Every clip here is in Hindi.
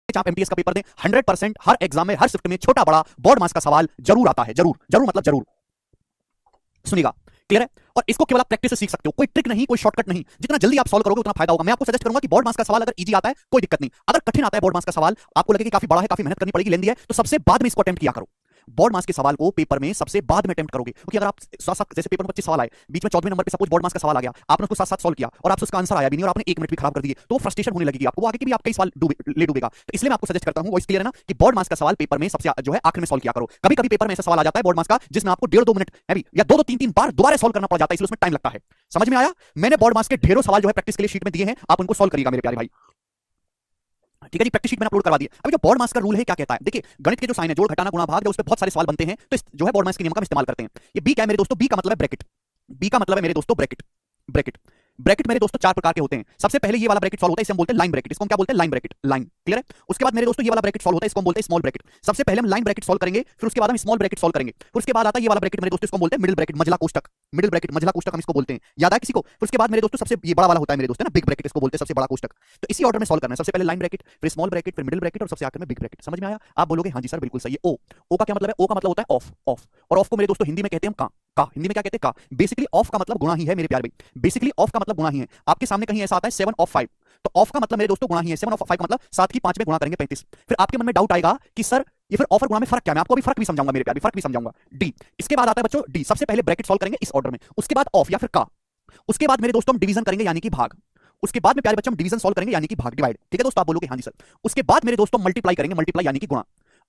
आप एमटीएस का पेपर दें, 100% हर एग्जाम में, हर शिफ्ट में छोटा बड़ा बोर्ड मास का सवाल जरूर आता है। जरूर जरूर मतलब जरूर। सुनिएगा, क्लियर है? और इसको केवल आप प्रैक्टिस से सीख सकते हो, कोई ट्रिक नहीं, कोई शॉर्टकट नहीं। जितना जल्दी आप सॉल्व करोगे उतना फायदा होगा। मैं आपको सजेस्ट करूंगा कि बोर्ड मास का सवाल अगर इजी आता है कोई दिक्कत नहीं, अगर कठिन आता है बोर्ड मास का सवाल, आपको लगे कि काफी बड़ा है, काफी मेहनत करनी पड़ेगी, लेंदी है, तो सबसे बाद में इसको अटेम्प्ट किया करो। बोर्ड मास के सवाल को पेपर में सबसे बाद में अटेम्प्ट करोगे, क्योंकि अगर आप साथ जैसे पेपर में 25 सवाल आए, बीच में 14वें नंबर पे सपोज बोर्ड मास का सवाल आ गया, आपने उसको साथ साथ सॉल्व किया और आपसे उसका आंसर आया भी नहीं और आपने 1 मिनट भी खराब कर दिए, तो फ्रस्ट्रेशन होने लगेगी आपको, आगे के भी आप कई सवाल ले डूबेगा। तो इसलिए मैं आपको सजेस्ट करता हूं, वॉइस क्लियर है ना, कि बोर्ड मास का सवाल पेपर में सबसे जो है आखिर में सॉल्व किया करो। कभी कभी पेपर में ऐसा सवाल आ जाता है बोर्ड मास का जिसमें आपको 1.5-2 मिनट है भी या 2-2 3-3 बार दोबारा सॉल्व करना पड़ जाता है, इसलिए उसमें टाइम लगता है। समझ में आया? मैंने बोर्ड मास के ढेरों सवाल जो है प्रैक्टिस के लिए शीट में दिए हैं, आप उनको सॉल्व करिएगा मेरे प्यारे भाई। ठीक है जी, प्रैक्टिस शीट मैंने अपलोड करवा दी। अभी जो बोर्ड मास का रूल है क्या कहता है, देखिए गणित के जो साइन है, जोड़ घटाना गुणा भाग, जब उस पर बहुत सारे सवाल बनते हैं तो जो है बोर्ड मास के नियम का इस्तेमाल करते हैं। ये बी क्या है मेरे दोस्तों? बी का मतलब है ब्रैकेट। बी का मतलब है मेरे दोस्तों ब्रैकेट। ब्रैकेट ब्रैकेट मेरे दोस्तों 4 प्रकार के होते हैं। सबसे पहले ये वाला ब्रैकेट सॉल्व होता है, इसे हम बोलते हैं लाइन ब्रैकेट। इसको हम क्या बोलते हैं? Line bracket. लाइन, क्लियर है? उसके बाद मेरे दोस्तों ये वाला ब्रैकेट सॉल्व होता है, इसको हम बोलते हैं स्मॉल ब्रैकेट। सबसे पहले हम लाइन ब्रैकेट सॉल्व करेंगे, फिर उसके बाद हम स्मॉल ब्रैकेट सॉल्व करेंगे, फिर उसके बाद आता है ये वाला ब्रैकेट मेरे दोस्तों, इसको हम बोलते हैं मिडिल ब्रैकेट, मझला कोष्ठक। मिडिल ब्रैकेट, मझला कोष्ठक हम इसको बोलते हैं, याद है किसी को? फिर उसके बाद मेरे दोस्तों सबसे ये बड़ा वाला होता है मेरे दोस्तों ना, बिग ब्रैकेट, इसको बोलते हैं सबसे बड़ा कोष्ठक। तो इसी ऑर्डर में सॉल्व करना है, सबसे पहले लाइन ब्रैकेट, फिर स्मॉल ब्रैकेट, फिर मिडिल ब्रैकेट और सबसे आखिर में बिग ब्रैकेट। समझ में आया? आप बोलोगे हां जी सर बिल्कुल सही है। ओ, ओ का क्या मतलब है? ओ का मतलब होता है ऑफ। ऑफ, और ऑफ को मेरे दोस्तों हिंदी में कहते हैं हम का। हिंदी में क्या कहते हैं? का। बेसिकली ऑफ का मतलब गुणा ही है मेरे प्यारे भाई, बेसिकली ऑफ का मतलब गुणा ही है। आपके सामने कहीं ऐसा आता है 7 ऑफ 5, तो ऑफ का मतलब मेरे दोस्तों गुणा ही है। 7 ऑफ 5 का मतलब 7 की 5 में गुणा करेंगे 35। फिर आपके मन में डाउट आएगा कि सर ये फिर ऑफ और गुणा में फर्क क्या है? मैं आपको अभी फर्क भी समझाऊंगा मेरे प्यारे, फर्क भी समझाऊंगा। डी, इसके बाद आता है बच्चों डी। सबसे पहले ब्रैकेट सॉल्व करेंगे इस ऑर्डर में, उसके बाद ऑफ या फिर का, उसके बाद मेरे दोस्तों हम डिवीजन करेंगे यानी कि भाग, उसके बाद में प्यारे बच्चों हम डिवीजन सॉल्व करेंगे यानी कि भाग, डिवाइड। ठीक है दोस्तों, आप बोलोगे हां जी सर। उसके बाद मेरे दोस्तों मल्टीप्लाई करेंगे, मल्टीप्लाई यानी कि गुणा।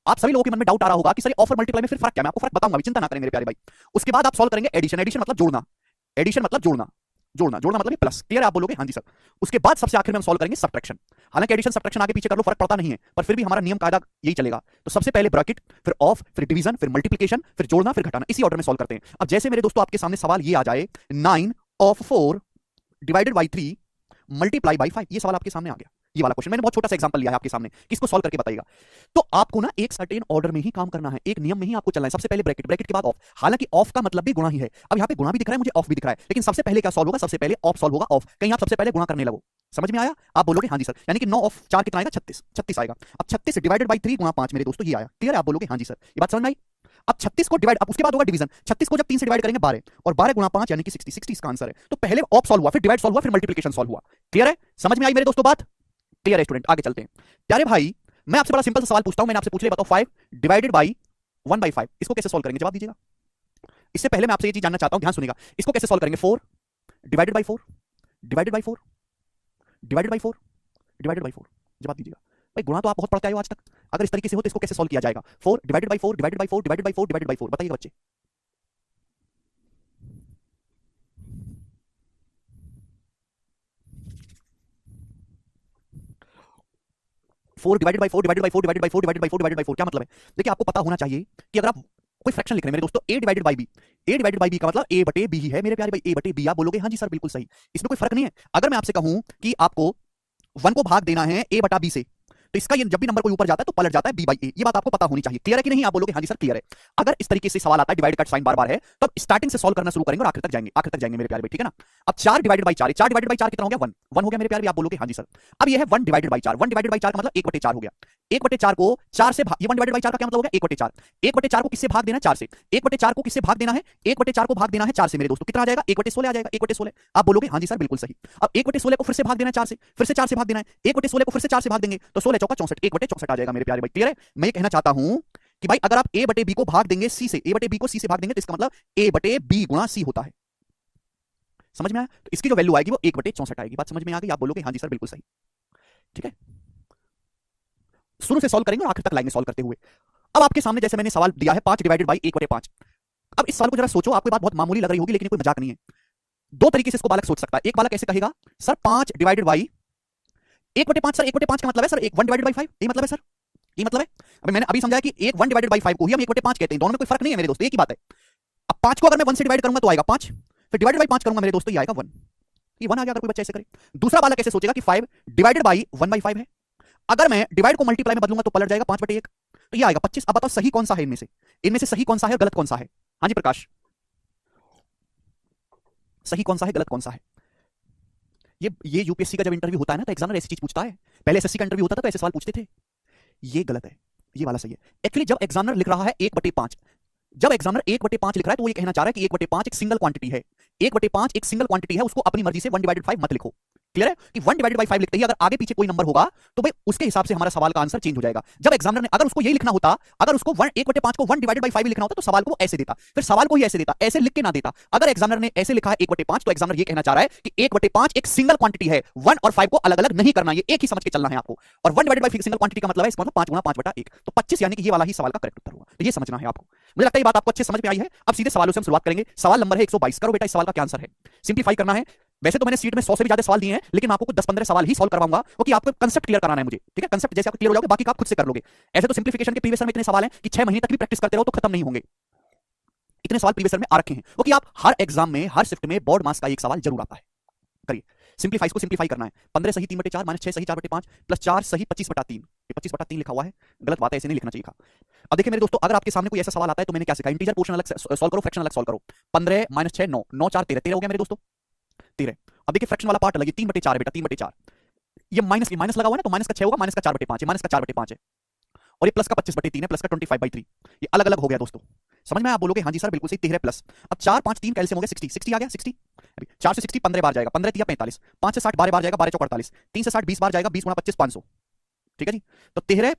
आप सभी लोगों के मन में डाउट आ रहा होगा कि सर ऑफ और मल्टीप्लाई में फिर फर्क क्या है? मैं आपको फर्क बताऊंगा, चिंता ना करें मेरे प्यारे भाई। उसके बाद आप सॉल्व करेंगे एडिशन। एडिशन मतलब जोड़ना, एडिशन मतलब जोड़ना, जोड़ना, जोड़ना मतलब प्लस। क्लियर है? आप बोलोगे हां जी सर। उसके बाद सबसे आखिर में हम सॉल्व करेंगे सब्ट्रैक्शन। हालांकि एडिशन सब्ट्रैक्शन आगे पीछे कर लो फर्क पड़ता नहीं है, पर फिर भी हमारा नियम कायदा यही चलेगा। तो सबसे पहले ब्रैकेट, फिर ऑफ, फिर डिवीजन, फिर मल्टीप्लिकेशन, फिर जोड़ना, फिर घटाना, इसी ऑर्डर में सॉल्व करते हैं। अब जैसे मेरे दोस्तों आपके सामने सवाल ये आ जाए 9 of 4 divided by 3 multiply by 5, ये सवाल आपके सामने आ गया, ये वाला क्वेश्चन। मैंने बहुत छोटा सा एग्जांपल लिया है आपके सामने, किसको सॉल्व करके बताइएगा। तो आपको ना एक सर्टेन ऑर्डर में ही काम करना है, एक नियम में ही आपको चलना है। सबसे पहले ब्रैकेट, ब्रैकेट के बाद ऑफ। हालांकि ऑफ का मतलब भी गुणा ही है। अब यहाँ पे गुणा भी दिख रहा है मुझे, ऑफ भी दिख रहा है, लेकिन सबसे पहले क्या सॉल्व होगा? सबसे पहले ऑफ सॉल्व होगा। ऑफ, कहीं आप सबसे पहले गुणा करने लगो। समझ में आया? आप बोलोगे हां जी सर। यानी कि 9 ऑफ 4 कितना आएगा? 36। 36 आएगा। अब 36 डिवाइडेड बाई 3 गुणा 5 मेरे दोस्तों, ये आया। क्लियर है? आप बोलोगे हां जी सर। ये बात समझ में आई? अब 36 को डिवाइड, अब उसके बाद होगा डिवीजन। 36 को जब 3 से डिवाइड करेंगे 12, और 12 गुणा 5 यानी कि 60। 60 इसका आंसर है। तो पहले ऑफ सॉल्व हुआ, फिर डिवाइड सॉल्व हुआ, फिर मल्टीप्लिकेशन सॉल्व हुआ। क्लियर है? समझ में आई मेरे दोस्तों बात? क्लियर है स्टूडेंट? आगे चलते हैं। प्यारे भाई मैं आपसे बड़ा सिंपल सा सवाल पूछता हूं, मैंने आपसे पूछ लिया, बताओ 5 डिवाइडेड बाई 1/5 इसको कैसे सॉल्व करेंगे? जवाब दीजिएगा। इससे पहले मैं आपसे ये चीज जानना चाहता हूं, ध्यान सुनिएगा, इसको कैसे सॉल्व करेंगे? 4 divided by 4 divided by 4 divided by 4 divided by 4, जवाब दीजिएगा। भाई गुणा तो आप बहुत पढ़ते आए हो आज तक, अगर इस तरीके से हो तो इसको कैसे सॉल्व किया जाएगा? 4 divided by 4 divided by 4 divided by 4 divided by 4, बताइएगा बच्चे। 4 divided by 4 divided by 4 divided by 4 divided by 4 divided by 4 क्या मतलब है? देखिए आपको पता होना चाहिए कि अगर आप कोई फ्रैक्शन लिख रहे हैं मेरे दोस्तों, a divided by b, a divided by b का मतलब a बटे b ही है मेरे प्यारे भाई, a बटे b। आप बोलोगे हां जी सर बिल्कुल सही, इसमें कोई फर्क नहीं है। अगर मैं आपसे कहूं कि आपको 1 को भाग देना है a बटा b से, तो इसका ये जब भी नंबर कोई ऊपर जाता है तो पलट जाता है b बाई a, ये बात आपको पता होनी चाहिए। क्लियर है कि नहीं? आप बोलोगे हां जी सर क्लियर है। अगर इस तरीके से सवाल आता है, डिवाइड का साइन बार बार है, तो स्टार्टिंग से सॉल्व करना शुरू करेंगे और आखिर तक जाएंगे, आखिर तक जाएंगे मेरे प्यारे भाई, ठीक है ना? अब 4 डिवाइडेड बाई 4, 4 डिवाइडेड बाई 4 कितना हो गया? 1 1 हो गया मेरे प्यारे भाई। आप बोलोगे हां जी सर। अब ये है 1 डिवाइडेड बाई 4, 1 डिवाइडेड बाई 4 का मतलब 1 बटे 4 हो गया। 1 बटे 4 को 4 से भाग, ये 1 डिवाइडेड बाई 4 का क्या मतलब हो गया? 1 बटे 4। 1 बटे 4 को किससे भाग देना? 4 से। 1 बटे 4 को किससे भाग देना है? 1 बटे 4 को भाग देना है 4 से मेरे दोस्तों, कितना आ जाएगा? 1 बटे 16 आ जाएगा, 1 बटे 16। आप बोलोगे हां जी सर बिल्कुल सही। अब 1 बटे 16 को फिर से भाग देना है 4 से, फिर से 4 से भाग देना है, 1 बटे 16 को फिर से 4 से भाग देंगे तो 16 चौका 64, 1 बटे 64 आ जाएगा मेरे प्यारे भाई। क्लियर है? मैं ये कहना चाहता हूं कि भाई अगर आप a बटे b को भाग देंगे c से, a बटे b को c से भाग देंगे तो इसका मतलब a बटे b गुणा c होता है। समझ में आया? तो इसकी जो वैल्यू आएगी वो 1 बटे 64 आएगी। बात समझ में आ गई? आप बोलोगे हां जी सर बिल्कुल सही। ठीक है, शुरू से सॉल्व करेंगे और आखिर तक लाएंगे सॉल्व करते हुए। अब आपके सामने जैसे मैंने सवाल दिया है 5 डिवाइडेड बाई 1 बटे 5। अब इस सवाल को जरा सोचो, आपको बात बहुत मामूली लग रही होगी लेकिन कोई मजाक नहीं है। दो तरीके से इसको बालक सोच सकता है। एक बालक ऐसे कहेगा सर 5 डिवाइडेड बाई 1 बटे 5, सर 1 बटे 5 का मतलब है सर 1 डिवाइडेड बाई 5, ये मतलब है सर, ये मतलब है। अभी मैंने अभी समझाया कि 1 डिवाइडेड बाई 5 को ही हम 1 बटे 5 कहते हैं, दोनों में कोई फर्क नहीं है मेरे दोस्तों, एक ही बात है। अब 5 को अगर मैं 1 से डिवाइड करूंगा तो आएगा 5, फिर डिवाइडेड बाई 5 करूंगा मेरे दोस्तों ये आएगा 1, ये 1 आ गया अगर कोई बच्चा ऐसे करे। दूसरा बालक ऐसे सोचेगा कि 5 डिवाइडेड बाई 1/5 है, अगर मैं डिवाइड को मल्टीप्लाई में बदलूंगा तो पलट जाएगा 5 बटे 1, तो ये आएगा 25। अब बताओ सही कौन सा है इनमें से? इनमें से सही कौन सा है, गलत कौन सा है? हाँ जी प्रकाश, सही कौन सा है, गलत कौन सा है? ये यूपीएससी का जब इंटरव्यू होता है ना तो एग्जामिनर ऐसी चीज पूछता है। पहले एसएससी का इंटरव्यू होता था तो ऐसे सवाल पूछते थे ये गलत है, ये वाला सही है। एक्चुअली जब एग्जामिनर लिख रहा है 1/5, जब एग्जामिनर 1/5 लिख रहा है तो वो ये कहना चाह रहा है कि 1/5 एक सिंगल क्वांटिटी है, 1/5 एक सिंगल क्वांटिटी है, उसको अपनी मर्जी से 1/5 मत लिखो। क्लियर है कि 1/5 लिखते ही अगर आगे पीछे कोई नंबर होगा तो भाई उसके हिसाब से हमारा सवाल का आंसर चेंज हो जाएगा। जब एग्जामिनर ने अगर उसको यही लिखना होता, अगर उसको 1/5 को 1/5 लिखना होता तो सवाल को वो ऐसे देता, फिर सवाल को ही ऐसे देता, ऐसे लिख के ना देता। अगर एग्जामिनर ने ऐसे लिखा है 1/5 तो एग्जामिनर ये कहना चाह रहा है कि 1/5 एक सिंगल क्वांटिटी है, 1 और 5 को अलग अलग नहीं करना, ये एक ही समझ के चलना है आपको। और 1/5 सिंगल क्वांटिटी का मतलब है इसका मतलब 5 गुणा 5/1, तो 25 यानी कि ये वाला ही सवाल का करेक्ट उत्तर होगा। तो ये समझना है आपको। मुझे लगता है ये बात आपको अच्छे समझ में आई है। अब सीधे सवालों से हम शुरुआत करेंगे। सवाल नंबर है 122। करो बेटा, इस सवाल का क्या आंसर है, सिंप्लीफाई करना है। वैसे तो मैंने सीट में 100 से भी ज्यादा सवाल दिए हैं, लेकिन आपको कुछ 10-15 सवाल ही सॉल्व करवाऊंगा क्योंकि आपको कंसेप्ट क्लियर कराना है मुझे। ठीक है, कंसेप्ट जैसे आप क्लियर हो जाओगे बाकी का आप खुद से कर लोगे। ऐसे तो सिंप्लीफिकेशन के प्रीवियस में इतने सवाल हैं कि 6 महीने तक भी प्रैक्टिस करते रहो तो खत्म नहीं होंगे। इतने सवाल प्रीवियस में आ रखे हैं क्योंकि आप हर एग्जाम में हर शिफ्ट में बोर्ड मार्क्स का एक सवाल जरूर आता है। करिए, सिंप्लीफाई, इसको सिंप्लीफाई करना है। 15 सही 3/4 -6 सही 4/5 प्लस 4 सही 25/3। ये 25/3 लिखा हुआ है, गलत बात है, ऐसे नहीं लिखना चाहिए था। अब देखिए मेरे दोस्तों, अगर आपके सामने कोई ऐसा सवाल आता है तो मैंने क्या सिखाया, इंटीजर पोर्शन अलग सॉल्व करो, फ्रैक्शन अलग सॉल्व करो। 15 - 6 9, 9 4 13, 13 हो गया मेरे दोस्तों, 13। अब देखिए फ्रैक्शन वाला पार्ट अलग है, 3/4 है बेटा, 3/4। ये माइनस लगा हुआ है ना, तो माइनस का 6 होगा, माइनस का 4/5 है, माइनस का 4/5 है। और ये प्लस का 25/3 है, प्लस का 25/3। ये अलग अलग हो गया दोस्तों, समझ में? आप बोलोगे हाँ जी सर बिल्कुल सही, 13 प्लस। अब 4 5 3 कैलसियम हो गया 60, 60 आ गया 60। अभी 4 से 60 15 बार जाएगा, 15 3 45, 5 से 60 12 बार जाएगा, 12 4 48, 3 से 60 20 बार जाएगा, 20 गुणा 25 500। ठीक है जी, तो 13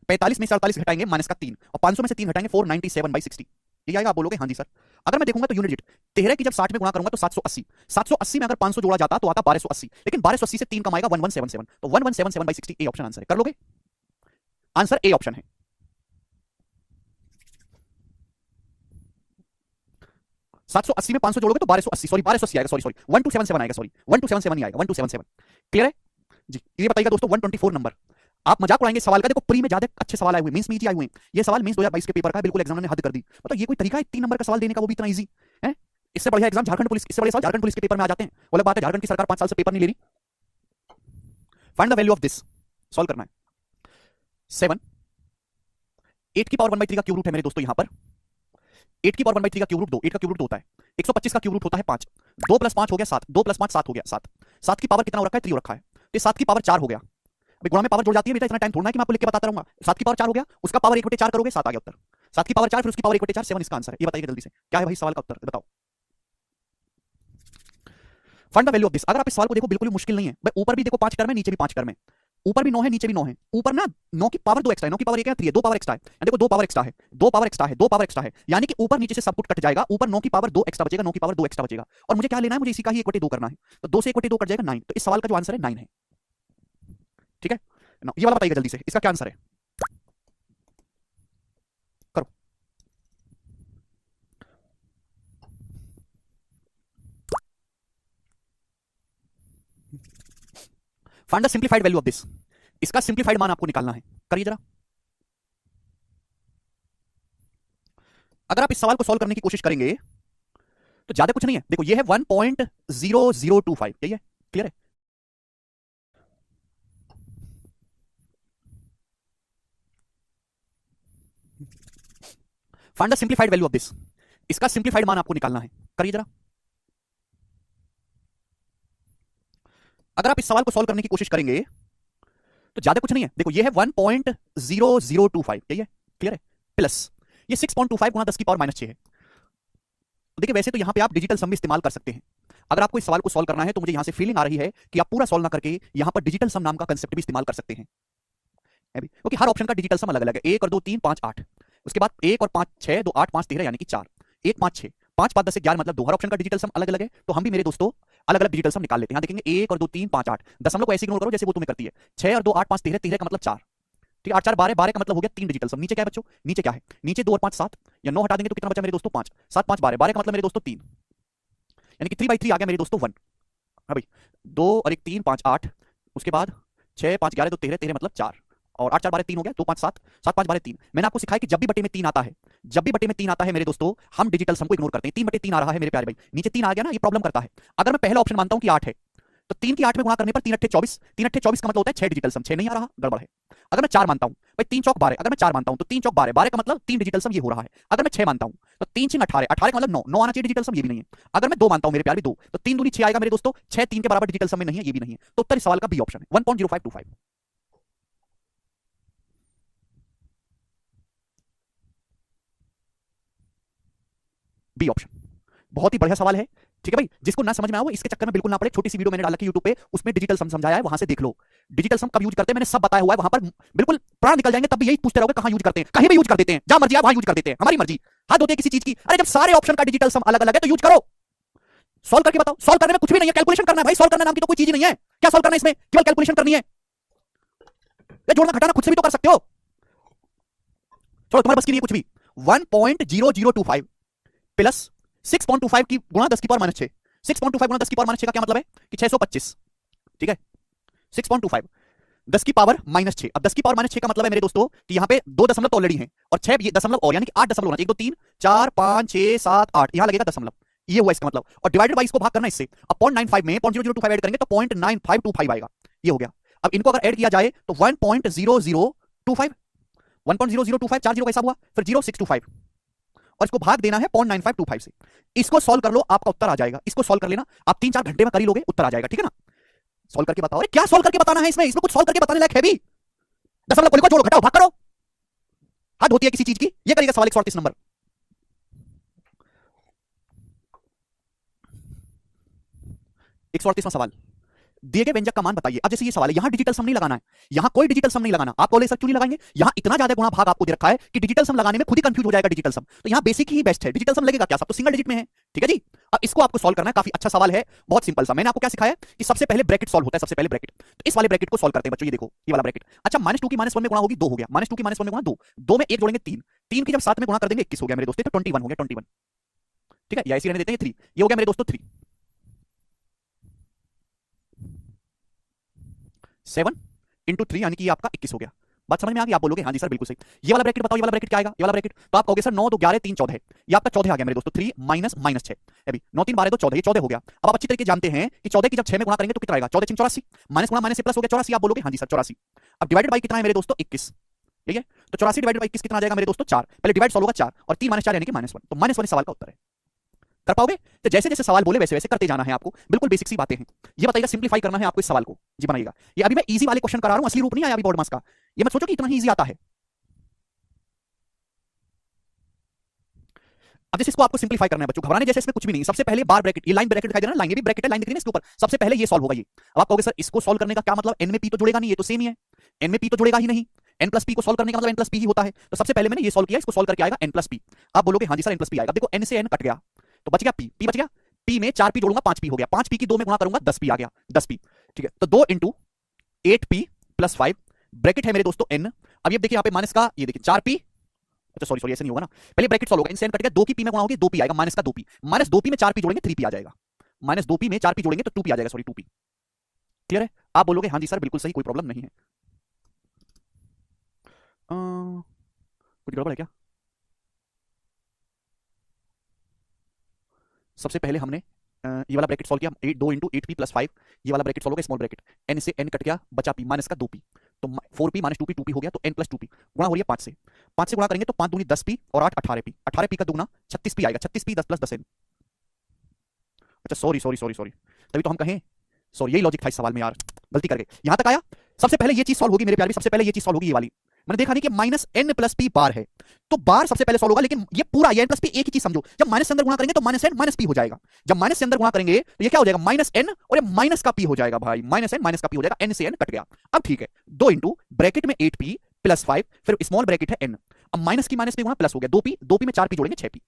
45 में से 48 घटाएंगे माइनस का 3, और 500 में से 3 घटाएंगे 497/60। ये आएगा, आप बोलोगे हाँ जी सर। अगर मैं देखूंगा तो यूनिट डिजिट 13 की जब 60 में गुणा करूंगा तो 780, 780 में अगर 500 जोड़ा जाता तो आता 1280, लेकिन 1280 से 3 कमाएगा 1177, तो 1177/60 ए ऑप्शन आंसर है। कर लोगे? आंसर ए ऑप्शन है। 780 में 500 जोड़ोगे तो 1280, सॉरी 1280 आएगा, सॉरी 1277 आएगा, सॉरी 1277 ही आएगा, 1277। क्लियर है जी? ये बताइएगा दोस्तों 124 नंबर। आप मजाक उड़ाएंगे सवाल का, देखो प्री में ज्यादा अच्छे सवाल आए हुए, मेंस में इजी आए हुए हैं। ये सवाल मेंस 2022 के पेपर का है, बिल्कुल एग्जाम ने हद कर दी। मतलब ये कोई तरीका है 3 नंबर का सवाल देने का, वो भी इतना इजी है? इससे बढ़िया एग्जाम झारखंड पुलिस, इससे बढ़िया सवाल झारखंड पुलिस के पेपर में आ जाते हैं। वो अलग बात है, झारखंड की सरकार 5 साल से पेपर नहीं ले रही। Find the value of this, solve करना है। 7 8 की पावर 1/3 का क्यूब रूट है मेरे दोस्तों, यहां पर 8 की पावर 1/3 का क्यूब रूट 2, 8 का क्यूब रूट 2 होता है, 125 का क्यूब रूट होता है 5, 2 + 5 हो गया 7, 2 + 5 7 हो गया 7, 7 की पावर कितना हो रखा है 3 हो रखा है, तो 7 की पावर 4 हो गया। अभी गुणा में पावर जुड़ जाती है बेटा, इतना टाइम थोड़ा है कि मैं आपको लिख के बताता रहूंगा। 7 की पावर 4 हो गया, उसका पावर 1/4 करोगे 7 आ गया उत्तर, 7 की पावर 4 फिर उसकी पावर 1/4, 7 इसका आंसर है। ये बताइए जल्दी से क्या है भाई सवाल का उत्तर, बताओ। Find the value of this. अगर आप इस सवाल को देखो बिल्कुल भी मुश्किल नहीं है भाई, ऊपर भी देखो 5 टर्म है, नीचे भी 5 टर्म है, ऊपर भी 9 है नीचे भी 9 है, ऊपर ना 9 की पावर 2 एक्स्ट्रा है, 9 की पावर 1 है 3 है, 2 पावर एक्स्ट्रा है, देखो 2 पावर एक्स्ट्रा है, 2 पावर एक्स्ट्रा है, 2 पावर एक्स्ट्रा है, यानी कि ऊपर नीचे से सब कुछ कट जाएगा, ऊपर 9 की पावर 2 एक्स्ट्रा बचेगा, 9 की पावर 2 एक्स्ट्रा बचेगा, और मुझे क्या लेना है, मुझे इसी का ही 1/2 करना है, तो 2 से 1/2 कट जाएगा 9, तो इस सवाल का जो आंसर है 9 है। ठीक है, ये वाला बताइएगा जल्दी से इसका क्या आंसर है, करो। Find the simplified value of this. इसका सिंप्लीफाइड मान आपको निकालना है, करिए जरा। अगर आप इस सवाल को सॉल्व करने की कोशिश करेंगे तो ज्यादा कुछ नहीं है, देखो ये है 1.0025, यही है, क्लियर है? Find the simplified value of this. इसका सिंप्लीफाइड मान आपको निकालना है, करिए जरा। अगर आप इस सवाल को सॉल्व करने की कोशिश करेंगे तो ज्यादा कुछ नहीं है, देखो ये है 1.0025, यही है, क्लियर है? प्लस ये 6.25 गुणा 10 की पावर -6 है। देखिए वैसे तो यहां पे आप डिजिटल सम भी इस्तेमाल कर सकते हैं। अगर आपको इस सवाल को सॉल्व करना है तो मुझे यहां से फीलिंग आ रही है कि आप पूरा सॉल्व ना करके यहां पर डिजिटल सम नाम का कंसेप्ट भी इस्तेमाल कर सकते हैं, क्योंकि हर ऑप्शन का डिजिटल सम अलग अलग है। 1 और 2 3 5 8, उसके बाद 1 और 5 6, 2 8 5 13 यानी कि 4, 1 5 6, 5 5 10 11 मतलब 2, हर ऑप्शन का डिजिटल सम अलग अलग है। तो हम भी मेरे दोस्तों अलग अलग डिजिटल सम निकाल लेते हैं। देखेंगे 1 और 2 3 5 8, दशमलव को ऐसे इग्नोर करो जैसे वो तुम्हें करती है। 6 और 2 8 5 13, 13 का मतलब 4, ठीक है, 8 4 12, 12 का मतलब हो गया 3 डिजिटल सम। नीचे क्या है बच्चों, नीचे क्या है, नीचे 2 और 5 7, या 9 हटा देंगे तो कितना बचा मेरे दोस्तों 5, 7 5 12, 12 का मतलब मेरे दोस्तों 3, यानी कि 3/3 आ गया मेरे दोस्तों 1। हाँ भाई, 2 और 1 3 5 8, उसके बाद 6 5 11 2 13, 13 मतलब 4, और 8 4 12 3 हो गया, 2 5 7, 7 5 12 3। मैंने आपको सिखाया कि जब भी बटे में 3 आता है, जब भी बटे में 3 आता है मेरे दोस्तों, हम डिजिटल सम को इग्नोर करते हैं। 3/3 आ रहा है मेरे प्यारे भाई, नीचे 3 आ गया ना, ये प्रॉब्लम करता है। अगर मैं पहला ऑप्शन मानता हूं कि 8 है, तो 3 की 8 में गुणा करने पर 3 8 24, 3 8 24 का मतलब होता है 6 डिजिटल सम, 6 नहीं आ रहा, गड़बड़ है। अगर मैं 4 मानता हूं भाई, 3 चौक 12, अगर मैं 4 मानता हूं तो 3 चौक 12, 12 का मतलब 3 डिजिटल सम ये हो रहा है। अगर मैं 6 मानता हूं तो 3 6 18, 18 का मतलब 9, 9 आना चाहिए डिजिटल सम, ये भी नहीं है। अगर मैं 2 मानता हूं मेरे प्यारे भी 2, तो 3 दूनी 6 आएगा मेरे दोस्तों, 6 3 के बराबर डिजिटल सम में नहीं है, ये भी नहीं है। तो उत्तर इस सवाल का बी ऑप्शन है, 1.0525। B option. बहुत ही बढ़िया सवाल है, ठीक है भाई। जिसको ना समझ में आया वो इसके चक्कर में बिल्कुल ना पड़े। छोटी सी वीडियो मैंने डाला कि यूट्यूब पे, उसमें डिजिटल सम समझाया है, वहां से देख लो। डिजिटल सम कब यूज करते हैं मैंने सब बताया हुआ है वहां पर, बिल्कुल प्राण निकल जाएंगे तब भी यही पूछते रहोगे कहां यूज करते हैं। कहीं भी यूज कर देते हैं, जहां मर्जी वहां यूज कर देते हैं, हमारी मर्जी। हद होती है किसी चीज की। अरे जब सारे ऑप्शन का डिजिटल सम अलग अलग है तो यूज करो। सॉल्व करके बताओ। सॉल्व करने में कुछ भी नहीं है, कैलकुलेशन करना है भाई। सॉल्व करना नाम की तो कोई चीज नहीं है। क्या सॉल्व करना है इसमें? केवल कैलकुलेशन करनी है। ये जोड़ना घटाना खुद से भी तो कर सकते हो। चलो तुम्हारे बस की नहीं है कुछ भी। 1.0025 प्लस 6.25 की गुणा 10 की पावर माइनस 6। 6.25 गुणा 10 की पावर माइनस 6 का क्या मतलब है कि 625, ठीक है। 6.25 10 की पावर माइनस 6। अब 10 की पावर माइनस 6 का मतलब है मेरे दोस्तों कि यहां पे 2 दशमलव तो ऑलरेडी हैं और 6 ये दशमलव और, यानी कि 8 दशमलव होना चाहिए। 1 2 3 4 5 6 7 8, यहां लगेगा दशमलव। ये हुआ इसका मतलब। और डिवाइडेड बाई इसको भाग करना इससे। अब 0.95 में 0.0025 ऐड करेंगे तो 0.9525 आएगा। ये हो गया। अब इनको अगर ऐड किया जाए तो 1.0025, 1.0025 4 जीरो कैसा हुआ, फिर 0625 और इसको भाग देना है 0.9525 से। इसको सॉल्व कर लो, आपका उत्तर आ जाएगा। इसको सॉल्व कर लेना, आप 3-4 घंटे में कर ही लोगे, उत्तर आ जाएगा, ठीक है ना। सॉल्व करके बताओ। अरे क्या सॉल्व करके बताना है इसमें? इसमें कुछ सॉल्व करके बताने लायक है भी? दशमलव को लिखो, जोड़ो घटाओ भाग करो। हद होती है किसी चीज की। ये करिएगा सवाल 138 नंबर। 138वां सवाल, दिए गए व्यंजक का मान बताइए। अब जैसे ये सवाल है, यहां डिजिटल सम नहीं लगाना है, यहां कोई डिजिटल सम नहीं लगाना। आप बोले सर क्यों नहीं लगाएंगे? यहां इतना ज्यादा गुणा भाग आपको दे रखा है कि डिजिटल सम लगाने में खुद ही कंफ्यूज हो जाएगा डिजिटल सम। तो यहां बेसिक ही बेस्ट है। डिजिटल सम लगेगा क्या, सब तो सिंगल डिजिट में है, ठीक है जी। अब इसको आपको सॉल्व करना है। काफी अच्छा सवाल है, बहुत सिंपल सा। मैंने आपको क्या सिखाया कि सबसे पहले ब्रैकेट सॉल्व होता है, सबसे पहले ब्रैकेट। तो इस वाले ब्रैकेट को सॉल्व करते हैं बच्चों। ये देखो ये वाला ब्रैकेट। अच्छा -2 की -1 में गुणा होगी 2 हो गया। -2 की -1 में गुणा 2, 2 में 1 जोड़ेंगे 3, 3 की जब 7 में गुणा कर देंगे 21 हो गया मेरे दोस्तों। तो 21 हो गया, 21, ठीक है। या इसी रहने देते हैं 3, ये हो गया मेरे दोस्तों 3। 7 इंटू 3 यानी कि आपका 21 हो गया। बात समझ में आ गई? आप बोलोगे हाँ जी सर बिल्कुल सही। ये वाला ब्रैकेट बताओ, ये वाला ब्रैकेट क्या आएगा? ये वाला ब्रैकेट तो आप कहोगे सर 9 2 11 3 14, ये आपका 14 आ गया मेरे दोस्तों। 3 माइनस माइनस 6, अभी 9 3 12 2 14, ये 14 हो गया। अब आप अच्छी तरीके जानते हैं कि 14 की जब 6 में गुणा करेंगे तो कितना आएगा? 14 6 84, माइनस गुणा माइनस से प्लस हो गया 84। आप बोलोगे हाँ जी सर 84। अब डिवाइडेड बाई कितना है मेरे दोस्तों? 21, ठीक है। तो 84 डिवाइडेड बाई 21 कितना आ जाएगा मेरे दोस्तों? 4। पहले डिवाइड सॉल्व होगा 4 और 3 -4 यानी कि -1, तो -1 सवाल का उत्तर है। कर पाओगे? तो जैसे जैसे सवाल बोले वैसे वैसे करते जाना है आपको। बिल्कुल बेसिक सी बातें हैं। ये बताइएगा सिंप्लीफाई करना है आपको इस सवाल को जी, बनाइएगा। ये अभी मैं इजी वाले क्वेश्चन करा रहा हूं, असली रूप नहीं आया अभी बोर्ड मास का। ये मत सोचो कि इतना ही इजी आता है। अब जैसे इसको आपको सिंप्लीफाई करना है बच्चों, घबराने जैसे इसमें कुछ भी नहीं। सबसे पहले बार ब्रैकेट, ये लाइन ब्रैकेट दिखाई दे रहा है, लाइन ये भी ब्रैकेट है, लाइन दिख रही है इसके ऊपर। सबसे पहले ये सॉल्व होगा ये। अब आप कहोगे सर इसको सॉल्व करने का क्या मतलब? n में p तो जुड़ेगा नहीं, ये तो सेम ही है। n में p तो जुड़ेगा ही नहीं, n प्लस p को सॉल्व करने का मतलब n प्लस p ही होता है। तो सबसे पहले मैंने ये सॉल्व किया, इसको सॉल्व करके आएगा n प्लस p। आप बोलोगे हाँ जी सर n प्लस p आएगा। देखो n से n कट गया तो बच गया p, p बच गया। p में 4p जोड़ूंगा 5p हो गया। 5p की 2 में गुणा करूंगा 10p आ गया, 10p, ठीक है। तो 2 इंटू 8p प्लस 5 ब्रैकेट है मेरे दोस्तों n। अब ये देखिए यहाँ पे माइनस का, ये देखिए 4p, अच्छा सॉरी ऐसे नहीं होगा ना, पहले ब्रैकेट सॉल्व होगा। इनसे n कट गया, 2 की p में गुणा होगी 2p आएगा, माइनस का 2p, माइनस 2p में 4p जोड़ेंगे 3p आ जाएगा, माइनस 2p में 4p जोड़ेंगे तो 2p आ जाएगा, सॉरी 2p। क्लियर है? आप बोलोगे हाँ जी सर बिल्कुल सही, कोई प्रॉब्लम नहीं है। कुछ गड़बड़ है क्या? सबसे पहले हमने ये वाला ब्रैकेट सॉल्व किया, 2 इंटू 8p प्लस 5, ये वाला ब्रैकेट सॉल्व होगा, स्मॉल ब्रैकेट, n से n कट गया, बचा p, माइनस का 2p, तो 4p माइनस 2p 2p हो गया, तो n प्लस 2p गुणा हो रही है 5 से, 5 से गुणा करेंगे तो 5 दूनी 10p और 8 18p, 18p का दुगना 36p आएगा, 36p 10 प्लस 10n। अच्छा सॉरी सॉरी सॉरी सॉरी, तभी तो हम कहें सॉरी, यही लॉजिक था इस सवाल में यार, गलती कर गए। यहां तक आया। सबसे पहले ये चीज सॉल्व होगी मेरे प्यारे, सबसे पहले ये चीज सॉल्व होगी, ये वाली मैंने देखा नहीं कि minus N plus P bar है, तो बार सबसे पहले सॉल्व होगा। लेकिन ये पूरा एन प्लस पी एक ही चीज समझो, जब माइनस से अंदर गुणा करेंगे तो माइनस एन माइनस पी हो जाएगा, जब माइनस से अंदर गुणा करेंगे तो ये क्या हो जाएगा? माइनस एन, और ये माइनस का पी हो जाएगा भाई, माइनस एन माइनस का पी हो जाएगा, एन से एन कट गया। अब ठीक है, 2 इंटू ब्रैकेट में 8p प्लस 5, फिर स्मॉल ब्रैकेट है n, अब माइनस की माइनस पे गुणा प्लस हो गया, 2p, 2p में 4p जोड़ेंगे 6p,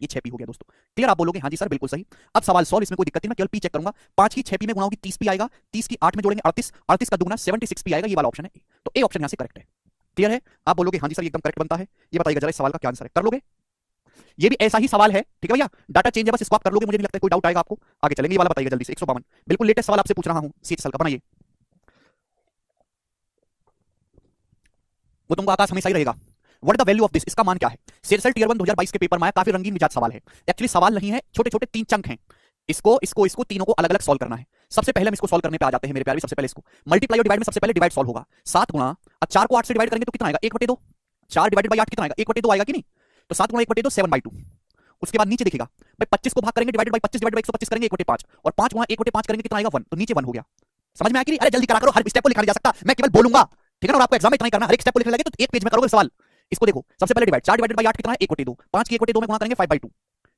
ये 6p हो गया दोस्तों। क्लियर? आप बोलोगे हाँ जी सर बिल्कुल सही। अब सवाल सॉल्व, इसमें कोई दिक्कत नहीं, मैं केवल p चेक करूंगा। 5 की 6p में गुणा होगी 30p आएगा, 30 की 8 में जोड़ेंगे 38, 38 का दुगना 76p आएगा, ये वाला ऑप्शन है, तो ए ऑप्शन यहां से करेक्ट है। क्लियर है? आप बोलोगे हाँ जी सर एकदम करेक्ट बनता है। ये बताइएगा जरा इस सवाल का क्या आंसर है, कर लोगे? ये भी ऐसा ही सवाल है, ठीक है भैया, डाटा चेंज है, बस इसको आप कर लोगे, मुझे नहीं लगता कोई डाउट आएगा आपको। आगे चलेंगे, ये वाला बताइएगा जल्दी से, 152 बिल्कुल लेटेस्ट सवाल आपसे पूछ रहा हूं, सीएचएसएल का, बनाइए। वो तुमको आकाश हमेशा ही रहेगा। What the value of this, इसका मान क्या है? सीएचएसएल टियर 1 2022 के पेपर में आया, काफी रंगीन मिजाज सवाल है। एक्चुअली सवाल नहीं है, छोटे छोटे 3 चंक हैं, इसको इसको इसको तीनों को अलग अलग सॉल्व करना है। सबसे पहले हम इसको सॉल्व करने पे आ जाते हैं मेरे प्यारे, सबसे पहले इसको मल्टीप्लाई और डिवाइड में सबसे पहले डिवाइड सॉल्व होगा, 7 गुणा, अब 4 को 8 से डिवाइड करेंगे तो कितना आएगा? 1/2, 4 डिवाइडेड बाई 8 कितना आएगा? 1/2 आएगा कि नहीं? तो 7 गुणा 1/2 7/2। उसके बाद नीचे देखिएगा भाई, 25 को भाग करेंगे डिवाइडेड बाई 25 डिवाइड बाई 125 करेंगे 1/5, और 5 गुणा 1/5 करेंगे कितना आएगा? 1, तो नीचे 1 हो गया। समझ में आया कि नहीं? अरे जल्दी करा करो, हर स्टेप को लिखा नहीं जा सकता, मैं केवल बोलूंगा, ठीक है ना? और आपको एग्जाम में इतना ही करना, हर एक स्टेप को लिखने लगे तो एक पेज में करोगे सवाल। इसको देखो, सबसे पहले डिवाइड, 4 डिवाइडेड बाई 8 कितना है? 1/2, 5 की 1/2 में गुणा करेंगे 5/2,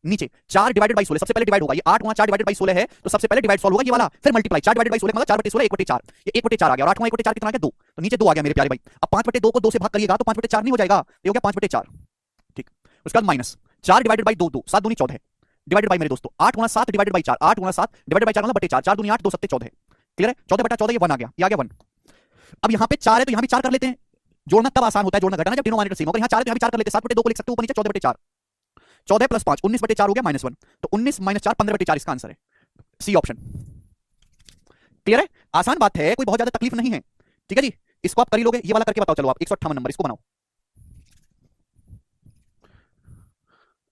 नीचे 4 डिवाइडेड बाई 16 सबसे पहले डिवाइड होगा, ये 8 गुणा 4 डिवाइडेड बाई 16 है तो सबसे पहले डिवाइड सॉल्व होगा ये वाला, फिर मल्टीप्लाई 4 डिवाइडेड बाई 16 मतलब 4/16 1/4, ये 1/4 आ गया, और 8 गुणा 1/4 कितना आ गया 2, तो नीचे 2 आ गया मेरे प्यारे भाई। अब 5/2 को 2 से भाग करिएगा तो 5/4 नहीं हो जाएगा, ये हो गया 5/4, ठीक। उसके बाद माइनस 4 डिवाइडेड बाई 2 2, 7 दूनी 14 डिवाइडेड बाई मेरे दोस्तों 8 गुणा 7 डिवाइडेड बाई 4, 8 गुणा 7 डिवाइडेड बाई 4 मतलब बटे 4, 4 दूनी 8 2 7 14, क्लियर है, 14/14 ये 1 आ गया, ये आ गया 1। अब यहाँ पे 4 है तो यहाँ भी 4 कर लेते हैं, जोड़ना तब आसान होता है, जोड़ना घटाना जब डिनोमिनेटर सेम हो, अगर यहाँ 4 है तो यहाँ भी 4 कर लेते हैं, 7/2 को लिख सकते हो ऊपर नीचे 14/4, 14 प्लस 5 19/4 हो गया -1, तो 19 - 4 15/4 इसका आंसर है, सी ऑप्शन, क्लियर है, आसान बात है, कोई बहुत ज्यादा तकलीफ नहीं है, ठीक है जी। इसको आप कर ही लोगे, ये वाला करके बताओ, चलो आप 158 नंबर इसको बनाओ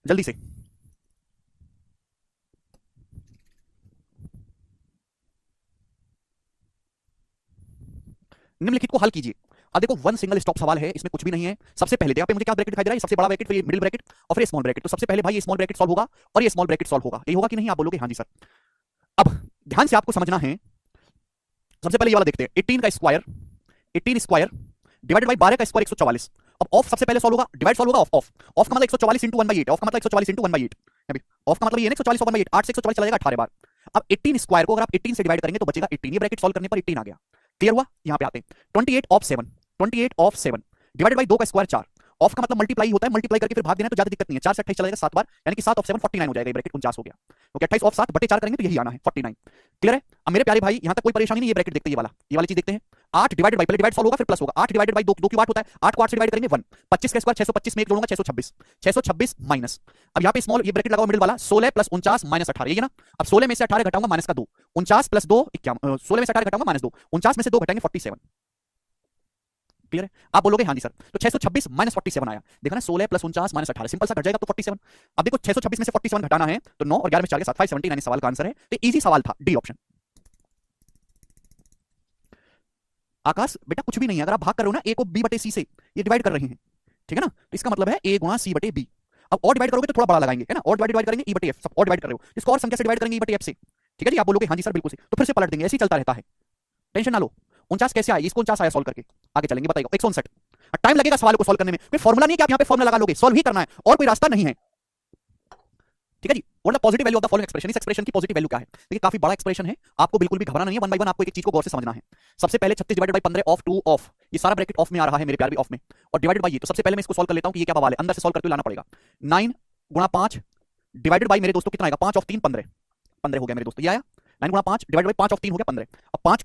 जल्दी से। निम्नलिखित को हल कीजिए। अब देखो वन सिंगल स्टॉप सवाल है, इसमें कुछ भी नहीं है। सबसे पहले यहाँ पे मुझे क्या ब्रैकेट दिखाई दे रहा है, सबसे बड़ा ब्रैकेट, फिर ये मिडिल ब्रैकेट और फिर स्मॉल ब्रैकेट, तो सबसे पहले भाई ये स्मॉल ब्रैकेट सॉल्व होगा और ये स्मॉल ब्रैकेट सॉल्व होगा, यही होगा कि नहीं, आप बोलोगे हाँ जी सर। अब ध्यान से आपको समझना है, सबसे पहले ये वाला देखते हैं, 18 का स्क्वायर, 18 स्क्वायर डिवाइडेड बाई 12 का स्क्वायर 144। अब ऑफ सबसे पहले सॉल्व होगा, डिवाइड सॉल्व होगा ऑफ, ऑफ ऑफ का मतलब 144 इंटू 1/8, ऑफ का मतलब 144 इंटू 1/8, अभी ऑफ का मतलब ये 144 1/8, 8 से 144 चला जाएगा 18 बार। अब 18 स्क्वायर को अगर आप 18 से डिवाइड करेंगे तो बचेगा 18, ये ब्रैकेट सॉल्व करने पर 18 आ गया, क्लियर हुआ। यहां पे आते हैं 28 ऑफ 7, 28 ऑफ 7 डिवाइडेड बाई 2 का स्क्वायर 4, ऑफ का मतलब मल्टीप्लाई होता है, मल्टीप्लाई करके फिर भाग देना तो ज्यादा दिक्कत नहीं है, 4 से 28 चला जाएगा 7 बार, यानी कि 7 ऑफ 7 49 हो जाएगा, ये ब्रैकेट 49 हो गया, ओके। 28 ऑफ 7 बटे 4 करेंगे तो यही आना है 49, क्लियर है। अब मेरे प्यारे भाई यहां तक कोई परेशानी नहीं, ये ब्रैकेट देखते हैं, ये वाली चीज देखते हैं। 8 डिवाइडेड बाई, पहले डिवाइड सॉल्व होगा फिर प्लस होगा, 8 डिवाइडेड बाई 2 2 की बात होता है, 8 को 8 से डिवाइड करेंगे 1, 25 का स्क्वायर 625 में एक जोड़ूंगा 626, 626 माइनस, अब यहां पे स्मॉल ये ब्रैकेट लगाओ मिडिल वाला, 16 प्लस 49 माइनस 18, ये ना। अब 16 में से 18 घटाऊंगा माइनस का 2, 49 प्लस 2 51, 16 में से 18 घटाऊंगा माइनस 2, 49 में से 2 घटाएंगे 47, क्लियर है। आप बोलोगे हाँ जी सर, तो 626 माइनस 47 आया, देखा ना, 16 प्लस 49 माइनस 18 सिंपल सा घट जाएगा तो 47। अब देखो 626 में से 47 घटाना है तो 9 और 11 में 4 के साथ 579 इस सवाल का आंसर है, तो इजी सवाल था, डी ऑप्शन। आकाश बेटा कुछ भी नहीं है, अगर आप भाग कर रहे हो ना ए को बी बटे सी से, ये डिवाइड कर रहे हैं, ठीक है ना, तो इसका मतलब है ए गुणा सी बटे बी। अब और डिवाइड करोगे तो थोड़ा बड़ा लगाएंगे, है ना, और डिवाइड करेंगे ई बटे एफ, सब और डिवाइड कर रहे हो, इसको और संख्या से डिवाइड करेंगे ई बटे एफ से, ठीक है जी। आप बोलोगे हाँ जी सर बिल्कुल से, तो फिर से पलट देंगे, ऐसे ही चलता रहता है, टेंशन ना लो। 49 कैसे आया, इसको 49 आया सॉल्व करके, आगे चलेंगे बताइए। 159 टाइम लगेगा सवाल को सॉल्व करने में, कोई फॉर्मुला नहीं है कि आप यहां पे फॉर्मुला लगा लोगे, सॉल्व ही करना है और कोई रास्ता नहीं है, ठीक है जी। What the positive value of the following expression, इस एक्सप्रेशन की पॉजिटिव वैल्यू क्या है, देखिए काफी बड़ा एक्सप्रेशन है, आपको बिल्कुल भी घबराना नहीं है, वन बाय वन आपको एक चीज को गौर से समझना है। सबसे पहले 36 डिवाइडेड बाई 15 ऑफ 2 ऑफ, ये सारा ब्रैकेट ऑफ में आ रहा है मेरे प्यार भी ऑफ में, और डिवाइडेड बाई ये, तो सबसे पहले मैं इसको सॉल्व कर लेता हूं कि ये क्या बवाल है, अंदर से सॉल्व करते हुए लाना पड़ेगा। 9 गुणा 5 डिवाइडेड बाई मेरे दोस्तों कितना आएगा, 5 ऑफ 3 15, 15 हो गया मेरे दोस्तों, ये आया 9 गुणा 5 डिवाइड बाई 5 ऑफ 3 हो गया 15। अब 5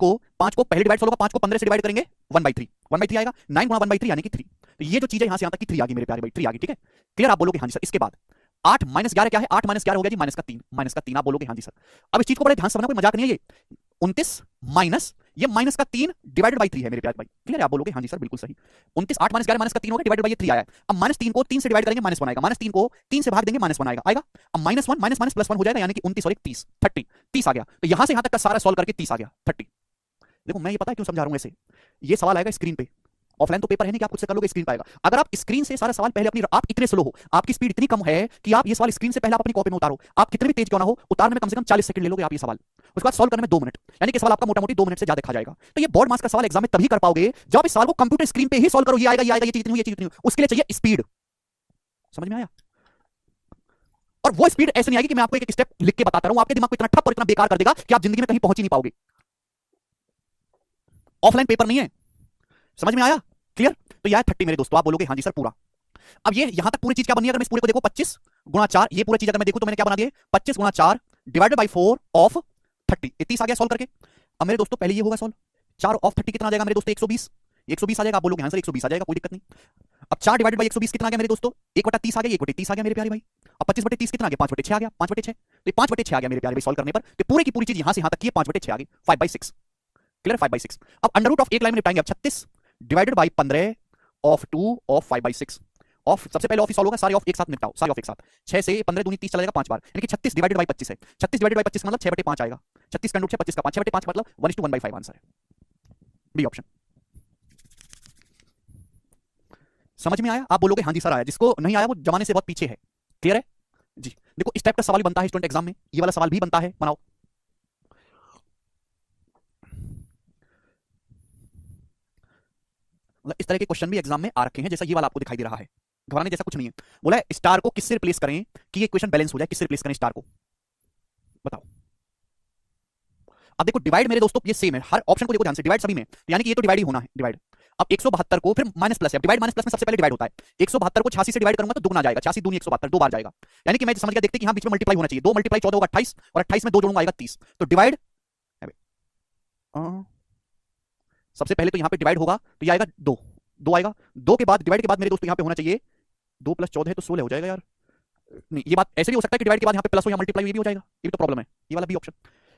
को पहले डिवाइड सॉल्व होगा, 5 को 15 से डिवाइड करेंगे 1/3, 1/3 आएगा, 9 गुणा 1/3 यानी कि 3, तो ये जो चीज है यहां से यहां तक की 3 आ गई मेरे प्यारे भाई, 3 आ गई, ठीक है, क्लियर। आप बोलोगे हाँ जी सर। इसके बाद 8 माइनस 11 क्या है, 8 माइनस 11 हो गया जी माइनस का 3, माइनस का 3, आप बोलोगे हाँ जी सर। अब इस चीज को बड़े ध्यान से समझना, कोई मजाक नहीं है ये, 29 माइनस ये माइनस का 3 डिवाइडेड बाई 3 है मेरे प्यारे भाई, क्लियर है। आप बोलोगे हाँ जी सर बिल्कुल सही, 29 8 माइनस 11 माइनस का 3 हो गया डिवाइडेड बाई 3 आया है। अब -3 को 3 से डिवाइड करेंगे माइनस 1 आएगा, -3 को 3 से भाग देंगे माइनस 1 आएगा। अब -1 माइनस माइनस प्लस 1 हो जाएगा, यानी कि 29 और 1 30, 30 आ गया, तो यहां से यहां तक का सारा सॉल्व करके 30 आ गया 30। देखो मैं ये पता है क्यों समझा रहा हूं ऐसे, ये सवाल आएगा स्क्रीन पे, ऑफलाइन तो पेपर है नहीं कि आप खुद से कर लोगे, स्क्रीन पे आएगा। अगर आप स्क्रीन से सारा सवाल पहले अपनी, आप इतने स्लो हो, आपकी स्पीड इतनी कम है कि आप ये सवाल स्क्रीन से पहले आप अपनी कॉपी में उतारो, आप कितने भी तेज क्यों ना हो, उतारने में कम से कम 40 सेकंड ले लोगे आप ये सवाल, उसके बाद सॉल्व करने में 2 मिनट, यानी कि सवाल आपका मोटा मोटी 2 मिनट से ज्यादा खा जाएगा। तो ये बोर्ड मार्क्स का सवाल एग्जाम में तभी कर पाओगे जब इस सवाल को कंप्यूटर स्क्रीन पे ही सॉल्व करो, ये आएगा ये आएगा, ये चीज इतनी, ये चीज इतनी, उसके लिए चाहिए स्पीड, समझ में आया। और वो स्पीड ऐसे नहीं आएगी कि मैं आपको एक स्टेप लिख के बताता रहूं, आपके दिमाग को इतना ठप और इतना बेकार कर देगा कि आप जिंदगी में कहीं पहुंच ही नहीं पाओगे। ऑफलाइन पेपर नहीं है, समझ में आया, क्लियर। तो यह 30 मेरे दोस्तों, आप बोलोगे हाँ जी सर पूरा। अब ये यहां तक पूरी चीज क्या बनी है, अगर मैं इस पूरे को देखो 25 गुणा 4, ये पूरी चीज अगर मैं देखूं तो मैंने क्या बना दिया, 25 गुणा 4 डिवाइडेड बाई 4 ऑफ 30, ये 30 आ गया सॉल्व करके। अब मेरे दोस्तों पहले ये होगा सॉल्व, 4 ऑफ 30 कितना आ जाएगा मेरे दोस्तों, 120, 120 आ जाएगा, आप बोलोगे हाँ सर 120 आ जाएगा, कोई दिक्कत नहीं। अब 4 डिवाइडेड बाई 120 कितना आ गया मेरे दोस्तों, 1/30 आ गया, 1/30 आ गया मेरे प्यारे भाई। अब 25/30 कितना आ गया, 5/6 आ गया, 5/6, तो 5/6 आ गया मेरे प्यारे भाई सॉल्व करने पर, तो पूरी की पूरी चीज यहां से यहां तक की 5/6 आ गई, 5/6, क्लियर, 5/6। अब अंडर रूट ऑफ एक लाइन में निपटाएंगे, अब 36 divided by 15 of 2 of 5/6, of सबसे पहले ऑफ सॉल्व होगा, सारे ऑफ एक साथ निपटाओ, सारे ऑफ एक साथ, 6 से 15 दूनी 30 चला जाएगा 5 बार, यानी कि 36 डिवाइडेड बाई 25 है, 36 डिवाइडेड बाई 25 मतलब 6/5 आएगा, 36 का रूट 6, 25 का 5, 6/5 मतलब 1:1/5 आंसर है, बी ऑप्शन। समझ में आया, आप बोलोगे हाँ जी सर आया, जिसको नहीं आया वो जमाने से बहुत पीछे है, क्लियर है जी। देखो इस टाइप का सवाल बनता है स्टूडेंट एग्जाम में, ये वाला सवाल भी बनता है, बनाओ। मतलब इस तरह के क्वेश्चन भी एग्जाम में आ रखे हैं, जैसा ये वाला आपको दिखाई दे रहा है। घबराने जैसा कुछ नहीं है। बोला है स्टार को किससे रिप्लेस करें कि ये इक्वेशन बैलेंस हो जाए, किससे रिप्लेस करें स्टार को, बताओ। अब देखो डिवाइड मेरे दोस्तों ये सेम है, हर ऑप्शन को देखो ध्यान से, डिवाइड सभी में, यानी कि ये तो डिवाइड ही होना है, डिवाइड। अब 172 को फिर माइनस प्लस है, डिवाइड माइनस प्लस में सबसे पहले डिवाइड होता है। 172 को 86 से डिवाइड करूंगा तो दुगना जाएगा, 86 दूनी 172, दो बार जाएगा। यानी कि मैं समझ गया, देखते कि यहां बीच में मल्टीप्लाई होना चाहिए, 2 मल्टीप्लाई 14 होगा 28, और 28 में 2 जोड़ूंगा आएगा 30। तो डिवाइड सबसे पहले तो यहां पे डिवाइड होगा तो ये आएगा 2, 2 आएगा। 2 के बाद डिवाइड के बाद मेरे दोस्तों यहां पे होना चाहिए 2 + 14 है तो 16 हो जाएगा यार। नहीं ये बात ऐसे भी हो सकता है कि डिवाइड के बाद यहां पे प्लस हो या मल्टीप्लाई, ये भी हो जाएगा, ये भी तो प्रॉब्लम है। ये वाला बी ऑप्शन,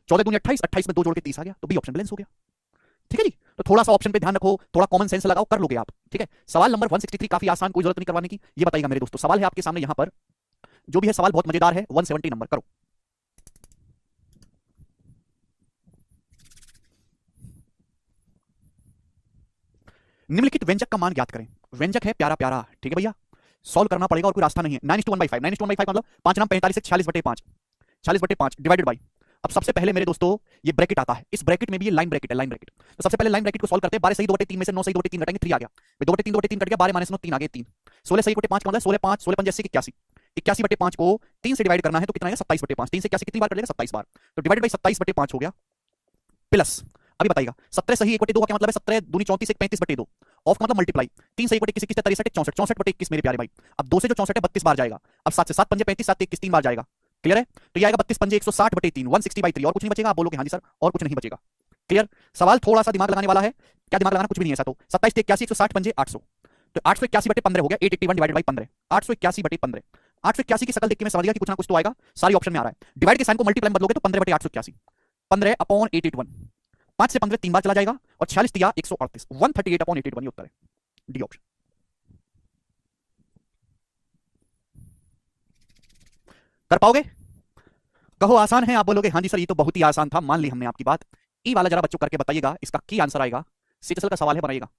14 दूनी 28, 28 में 2 जोड़ के 30 आ गया, तो बी ऑप्शन बैलेंस हो गया। ठीक है जी, तो थोड़ा सा ऑप्शन पे ध्यान रखो, थोड़ा कॉमन सेंस लगाओ, कर लोगे आप। ठीक है, सवाल नंबर 163 काफी आसान, कोई जरूरत नहीं करवाने की। ये बताइएगा मेरे दोस्तों, सवाल है आपके सामने यहां पर, जो भी है सवाल बहुत मजेदार है। 170 नंबर करो। निम्नलिखित व्यंजक का मान ज्ञात करें। व्यंजक है प्यारा प्यारा, ठीक है भैया, सॉल्व करना पड़ेगा और कोई रास्ता नहीं है। 9:1/5, 9:1/5 मतलब 5 नाम 45 से 46/5, 46/5 डिवाइडेड बाई। अब सबसे पहले मेरे दोस्तों ये ब्रैकेट आता है, इस ब्रैकेट में भी ये लाइन ब्रैकेट है, लाइन ब्रैकेट। तो सबसे पहले लाइन ब्रैकेट को सॉल्व करते हैं। 12 सही 2/3 में से 9 सही 2/3 घटाएंगे, 3 आ गया। 2/3 कट गया, 12 - 9 3 आ गए, 3। 16 सही 5 का मतलब 16 5 16 5 81, 81/5 को 3 से डिवाइड करना है तो कितना आएगा 27/5। 3 से 81 कितनी बार कर लेगा, 27 बार। तो डिवाइडेड बाई 27/5 हो गया, प्लस अभी बताइएगा 17 सही 1/2 का क्या मतलब है, 17 दूनी 34 35/2, ऑफ का मतलब मल्टीप्लाई, 3 सही 1/21 21 63 64 64/21 मेरे प्यारे भाई। अब 2 से जो 64 है 32 बार जाएगा। अब 7 से 7 पंजे 35 7 21 3 बार जाएगा, क्लियर है। तो ये आएगा 32 पंजे 160/3 160/3, और कुछ नहीं बचेगा। आप बोलोगे हाँ जी सर और कुछ नहीं बचेगा, क्लियर। सवाल थोड़ा सा दिमाग लगाने वाला है, क्या दिमाग लगाना, कुछ भी नहीं ऐसा। तो 27 81 160 पंजे 800, तो 881/15 हो गया, 881 डिवाइडेड बाई 15, 881/15। 881 की शकल देख के मैं समझ गया कि कुछ ना कुछ तो आएगा, सारी ऑप्शन में आ रहा है। डिवाइड के साइन को मल्टीप्लाई बदलोगे तो 15/881, 15/881, 5 से 15 3 बार चला जाएगा, और 46 तिया 138, 138/881 ये उत्तर है, डी ऑप्शन। कर पाओगे, कहो आसान है, आप बोलोगे हाँ जी सर ये तो बहुत ही आसान था, मान ली हमने आपकी बात। ई वाला जरा बच्चों करके बताइएगा, इसका की आंसर आएगा, सीएचएसएल का सवाल है, बनाइएगा।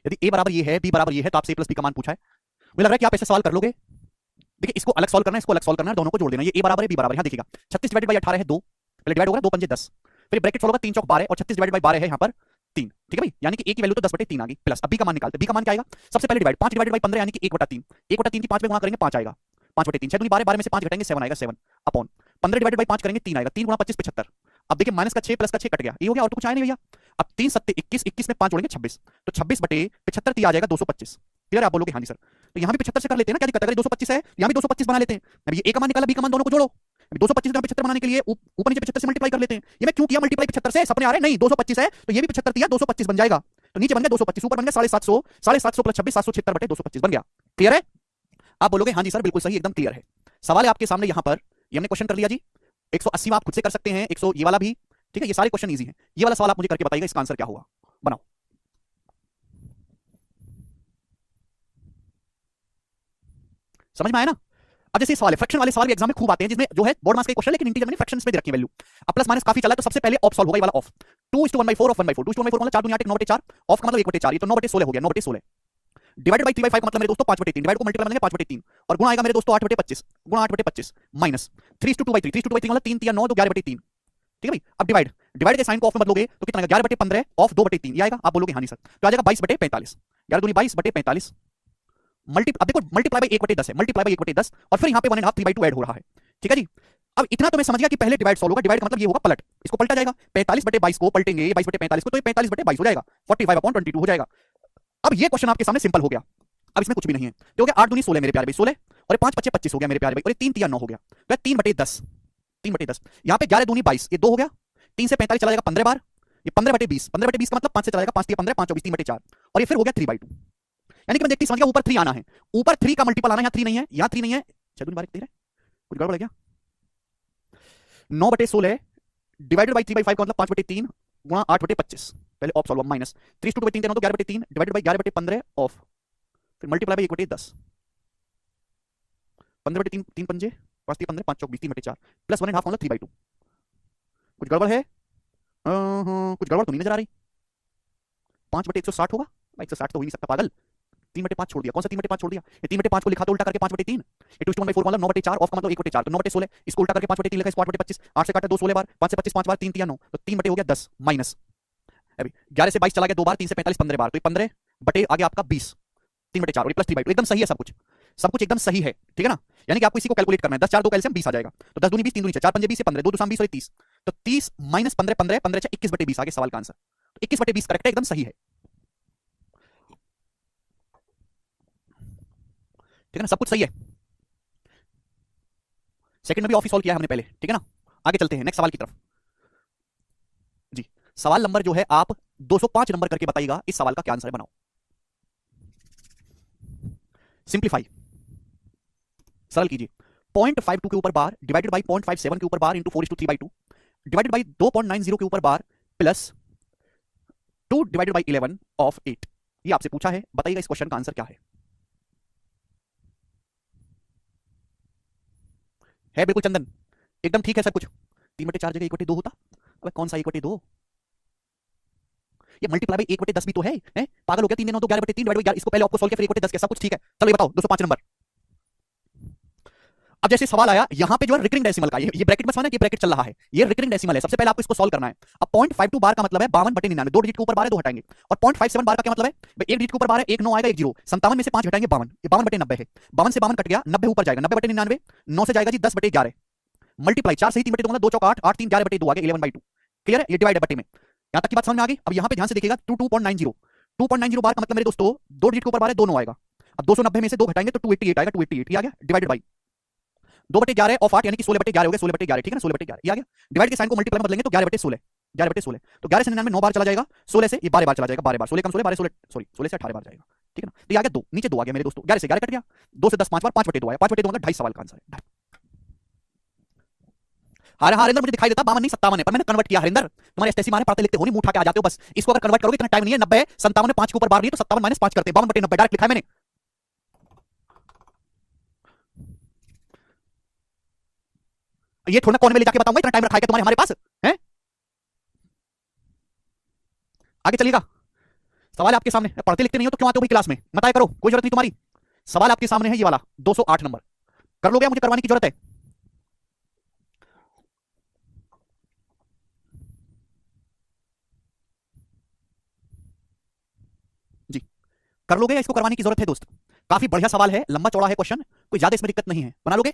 यदि ए बराबर ये है, बी बराबर ये है, तो आपसे ए प्लस बी का मान पूछा है। मुझे लग रहा है कि आप ऐसे सवाल कर लोगे। देखिए इसको अलग सॉल्व करना है, इसको अलग सॉल्व करना है, दोनों को जोड़ देना। ये ए बराबर है बी बराबर है, यहाँ देखिएगा 36 डिवाइडेड बाई 18 है 2, पहले डिवाइड होगा 2 पंजे 10, फिर ब्रैकेट फॉलो होगा 3 चौक 12, और 36 डिवाइडेड बाई 12 है यहाँ पर 3, ठीक है भाई। यानी कि ए की वैल्यू तो 10/3 आ गई, प्लस अब बी का मान निकालते हैं। बी का मान क्या आएगा, सबसे पहले डिवाइड 5 डिवाइडेड बाई 15 यानी कि 1/3, 1/3 की 5 में गुणा करेंगे 5 आएगा, 5/3 6 दूनी 12, 12 में से 5 घटाएंगे 7 आएगा, 7 अपॉन 15 डिवाइडेड बाई 5 करेंगे 3 आएगा, 3 गुणा 25 75। अब देखिए माइनस का 6 प्लस का 6 कट गया, ये हो गया, और तो कुछ आया नहीं भैया। अब 3 7 21, 21 में 5 जोड़ेंगे 26, तो 26/75 आ जाएगा 225, क्लियर है। आप बोलोगे हाँ जी सर, तो यहाँ भी 75 से कर लेते हैं ना, क्या दिक्कत है, अगर 225 है यहाँ भी 225 बना लेते हैं। अभी ए का मान निकाला, बी का मान, दोनों को जोड़ो। 225 का 75 बनाने के लिए ऊपर नीचे 75 से मल्टीप्लाई कर लेते हैं। ये मैं क्यों किया मल्टीप्लाई 75 से, सपने आ रहे नहीं, 225 है तो ये भी 75 दिया 225 बन जाएगा, तो नीचे बन गया 225, ऊपर बन गया 750, 750 प्लस 26 776/225 बन गया, क्लियर है। आप बोलोगे हाँ जी सर बिल्कुल सही, एकदम क्लियर है। सवाल है आपके सामने यहाँ पर, ये हमने क्वेश्चन कर लिया जी। 180 आप खुद से कर सकते हैं, 100 ये वाला भी, ठीक है, ये सारे क्वेश्चन इजी हैं। ये वाला सवाल आप मुझे करके बताइएगा इसका आंसर क्या होगा, बनाओ। समझ में आया ना। अब जैसे सवाल है, फ्रैक्शन वाले सवाल भी एग्जाम में खूब आते हैं, जिसमें जो है बोर्ड मार्क्स के क्वेश्चन, लेकिन इंटीजर में फ्रैक्शंस में दे रखी है वैल्यू। अब प्लस माइनस काफी चला है, तो सबसे पहले ऑफ सॉल्व होगा, ये वाला ऑफ 2:1/4 ऑफ 1/4, 2:1/4 मतलब 4 दूनी 8 9/4, ऑफ का मतलब 1/4, ये तो 9/16 हो गया, 9/16। डिवाइडेड बाई 3/5 का मतलब मेरे दोस्तों 5/3, डिवाइड को मल्टीप्लाई करेंगे 5/3 और गुणा आएगा मेरे दोस्तों 8/25, गुणा 8/25 माइनस 3:2/3, 3:2/3 मतलब 3 3 9 तो 11/3। ठीक है भाई, अब डिवाइड, डिवाइड के साइन को ऑफ में बदलोगे तो कितना आएगा 11/15 ऑफ 2/3, ये आएगा। आप बोलोगे हाँ नहीं सर, तो आ जाएगा 22/45, 11 दूनी 22/45 अब देखो मल्टीप्लाई बाई 1/10 है, मल्टीप्लाई बाई 1/10 और फिर यहाँ पे 1.5 3/2 ऐड हो रहा है। ठीक है जी, अब इतना तो मैं समझ गया कि पहले डिवाइड सॉल्व होगा, डिवाइड का मतलब ये होगा पलट, इसको पलटा जाएगा 45/22 को पलटेंगे 22/45 को तो ये 45/22 हो जाएगा, 45/22 हो जाएगा। अब ये क्वेश्चन आपके सामने सिंपल हो गया, अब इसमें कुछ भी नहीं है, तो हो गया 8 दूनी 16 मेरे प्यारे भाई 16 और 5 5 25 हो गया मेरे प्यारे भाई, और 3 3 9 हो गया, तो 3/10, 3/10 यहाँ पे 11 दूनी 22, ये 2 हो गया, 3 से 45 चला जाएगा 15 बार, ये 15/20, 15/20 का मतलब 5 से चला जाएगा 5 3 15 5 24 3/4 और ये फिर हो गया 3/2। यानी कि मैं देखती समझ गया ऊपर 3 आना है, ऊपर 3 का मल्टीपल आना है, यहाँ 3 नहीं है, यहाँ 3 नहीं है, 6 दूनी 12 कितनी है, कुछ गड़बड़ है क्या, 9/16 डिवाइडेड बाई 3/5 का मतलब 5/3 गुणा 8/25, पहले ऑफ सॉल्व माइनस 3/3 तो 11/3 डिवाइडेड बाई 11/15 ऑफ, फिर मल्टीप्लाई बाई 1/10, 15/3 3 पंजे 5 3 15 5 चौक 20 3/4 प्लस 1.5 मतलब 3/2। कुछ गड़बड़ है, कुछ गड़बड़ तो नहीं नजर आ रही, 5/160 होगा भाई, 160 तो हो ही नहीं सकता पागल, 3/5 छोड़ दिया, कौन सा 3/5 छोड़ दिया, ये 3/5 को लिखा तो उल्टा करके 5/3, ये 2/4 मतलब 9/4 ऑफ का मतलब 1/4 तो 9/16, इसको उल्टा करके 5/3 लिखा, इसको 8/25, 8 से काटा 2 16 बार, 5 से 25 5 बार, 3 3 9 तो 3 बटे हो गया 10 माइनस, अभी 11 से 22 चला गया 2 बार, 3 से 45 15 बार, तो ये 15 बटे आ गया आपका 20, 3/4 और प्लस 3/2, एकदम सही है सब कुछ, सब कुछ एकदम सही है। ठीक है ना, यानी कि आपको इसी को कैलकुलेट करना है, 10 4 2 कैल्सियम 20 आ जाएगा, तो 10 दूनी 20 3 दूनी 4 5 20 से 15 2 2 20 और 30, तो 30 माइनस 15 15 15 21/20 आ गया सवाल का आंसर, तो 21/20 करेक्ट है, एकदम सही है। ठीक है ना, सब कुछ सही है, सेकंड में भी ऑफिस सॉल्व किया है हमने पहले। ठीक है ना, आगे चलते हैं नेक्स्ट सवाल की तरफ जी। सवाल नंबर जो है आप 205 नंबर करके बताइएगा इस सवाल का क्या आंसर है, बनाओ, सिंप्लीफाई, सरल कीजिए, 0.52 के ऊपर बार डिवाइडेड बाई 0.57 के ऊपर बार इंटू 4:3/2 डिवाइडेड बाई 2.90 के ऊपर बार प्लस 2 डिवाइडेड बाई 11 ऑफ 8, ये आपसे पूछा है, बताइएगा इस क्वेश्चन का आंसर क्या है बिल्कुल चंदन, एकदम ठीक है सब कुछ, 3/4 जगह 1/2 होता, अबे कौन सा 1/2, ये मल्टीप्लाई बाई 1/10 भी तो है? पागल हो गया, 3 दिन हो तो 11/3 डिवाइड बाई 11, इसको पहले आपको सॉल्व किया फिर 1/10 के, सब कुछ ठीक है। चलो ये बताओ 205 नंबर, अब जैसे सवाल आया यहां पे जो है रिकरिंग डेसिमल का, ये ब्रैकेट में समझना कि ब्रैकेट चल रहा है, ये रिकरिंग डेसिमल है, सबसे पहले आपको इसको सॉल्व करना है। अब 0.52 बार का मतलब है 52/99, 2 डिजिट के ऊपर बार है 2 हटाएंगे, और 0.57 बार का क्या मतलब है, एक डिजिट के ऊपर बार है 1 9 आएगा 1 0, 57 में से 5 घटाएंगे 52, ये 52/90 है, 52 से 52 कट गया, 90 ऊपर जाएगा, 90/99, 9 से जाएगा जी 10/11 मल्टीप्लाई 4 से ही 3/2 मतलब 2 चौक 8 8 3 11/2 आ गया 11/2, क्लियर है, ये डिवाइड बटे में, यहां तक की बात समझ में आ गई। अब यहां पे ध्यान से देखिएगा 2.90 बार का मतलब मेरे दोस्तों 2 डिजिट के ऊपर बार है 2 9 आएगा, अब 290 में से 2 घटाएंगे तो 288 आएगा, 288 ये आ गया डिवाइडेड बाई 2/11 ऑफ 8 यानी कि 16/11 हो गया, 16/11 ठीक है ना, 16/11 ये आ गया, डिवाइड के साइन को मल्टीप्लाई में बदलेंगे तो 11/16, 11/16 तो 11 से 99 9 बार चला जाएगा, 16 से ये 12 बार चला जाएगा, 12 बार 16 कम 16 12 16 सॉरी 16 से 18 बार जाएगा। ठीक है ना, तो ये आ गया 2, नीचे 2 आ गया मेरे दोस्तों, 11 से 11 कट गया, 2 से 10 5 बार 5/2 आया, 5/2 मतलब 2.5 सवाल का आंसर है। अरे हरिंदर मुझे दिखाई देता 52 नहीं 57 है, पर मैंने कन्वर्ट किया हरिंदर, तुम्हारे एसटीसी मारे पढ़ते लिखते हो नहीं, मुंह उठा के आ जाते हो बस, इसको अगर कन्वर्ट करोगे इतना टाइम नहीं है, 90 57 में 5 के ऊपर बार नहीं है तो 57 माइनस 5 करते हैं, 52/90 डायरेक्ट लिखा है मैंने। ये थोड़ा कौन में ले जाके बताऊंगा, इतना टाइम रखा है तुम्हारे हमारे पास है। आगे चलिएगा, सवाल आपके सामने, पढ़ते लिखते नहीं हो तो क्यों आते हो भाई क्लास में, बताया करो, कोई जरूरत नहीं तुम्हारी, सवाल आपके सामने है ये वाला 208 नंबर, कर लोगे, मुझे करवाने की जरूरत है जी, कर लोगे या इसको करवाने की जरूरत है दोस्त, काफी बढ़िया सवाल है, लंबा चौड़ा है क्वेश्चन, कोई ज्यादा इसमें दिक्कत नहीं है, बना लोगे,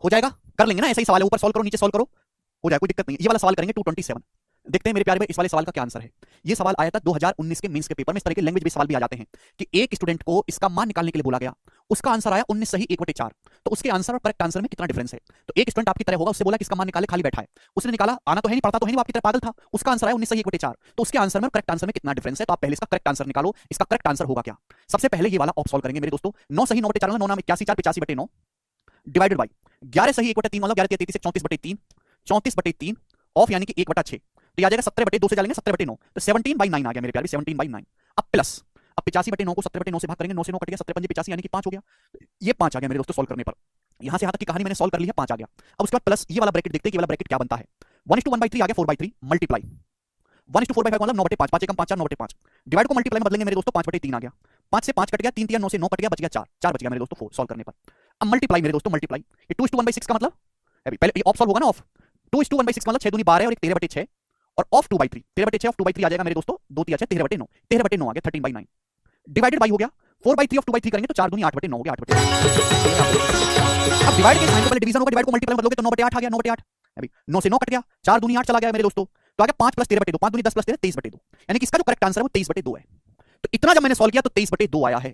हो जाएगा, कर लेंगे ना, ऐसा ही सवाल है, ऊपर सॉल्व करो नीचे सॉल्व करो, हो जाएगा, कोई दिक्कत नहीं। ये वाला सवाल करेंगे 227, देखते हैं मेरे प्यारे में इस वाले सवाल का क्या आंसर है। ये सवाल आया था 2019 के मेंस के पेपर में, इस तरह के लैंग्वेज बेस्ड सवाल भी आ जाते हैं कि एक स्टूडेंट को इसका मान निकालने के लिए बोला गया, उसका आंसर आया 19 सही 1/4, तो उसके आंसर और करेक्ट आंसर में कितना डिफरेंस है, तो एक स्टूडेंट आपकी तरह होगा, उससे बोला कि इसका मान निकाले, खाली बैठा है, उसने निकाला, आना तो है नहीं, पढ़ता तो है नहीं, वो आपकी तरह पागल था, उसका आंसर आया 19 सही 1/4, तो उसके आंसर में करेक्ट आंसर में कितना डिफरेंस है, तो आप पहले इसका करेक्ट आंसर निकालो, इसका करेक्ट आंसर होगा क्या। सबसे पहले ये वाला ऑफ सॉल्व करेंगे मेरे दोस्तों, 9 सही 9/4 मतलब 9 नाम 81 4 85/9 डिवाइडेड बाई 11 सही 1/3 मतलब 11 33 34/3 34/3 ऑफ यानी कि 1/6, तो ये आ जाएगा 17/2 से डालेंगे 17/9 तो 17/9 आ गया मेरे प्यारे, 17/9। अब प्लस, अब 85/9 को 17/9 से भाग करेंगे, 9 से 9 कट गया, 17 पंजे 85 यानी कि 5 हो गया, ये 5 आ गया मेरे दोस्तों सॉल्व करने पर, यहां से यहां तक की कहानी मैंने सॉल्व कर ली है, 5 आ गया। अब उसके बाद प्लस ये वाला ब्रैकेट देखते हैं कि वाला ब्रैकेट क्या बनता है, 1:1/3 आ गया 4/3 मल्टीप्लाई 1:4/5 मतलब 9/5, 5 एकम 5 4 9/5। डिवाइड को मल्टीप्लाई में बदलेंगे मेरे दोस्तों, 5/3 आ गया, 5 से 5 कट गया, 3 3 9 से 9 कट गया, बच गया 4, 4 बच गया मेरे दोस्तों 4 सॉल्व करने पर। अब मल्टीप्लाई मेरे दोस्तों, मल्टीप्लाई, ये 2:1/6 का मतलब अभी पहले ऑफ सॉल्व होगा ना, ऑफ 2:1/6 मतलब 6 दूनी 12 और 1 13/6 और ऑफ 2/3, 13/6 ऑफ 2/3 आ जाएगा मेरे दोस्तों, 2 3 13/9, 13/9 आ गया, 13/9 डिवाइडेड बाई हो गया, 4/3 ऑफ 2/3 करेंगे तो 4 दूनी 8/9 हो गया, 8/9। अब डिवाइड के साइन को पहले डिवीजन होगा, डिवाइड को मल्टीप्लाई बदलोगे तो 9/8 आ गया, 9/8 अभी 9 से 9 कट गया, 4 दूनी 8 चला गया मेरे दोस्तों, तो आ गया 5 + 13/2, 5 दूनी 10 + 13 23/2, यानी कि इसका जो करेक्ट आंसर है वो 23/2 है। तो इतना जब मैंने सॉल्व किया तो 23/2 आया है,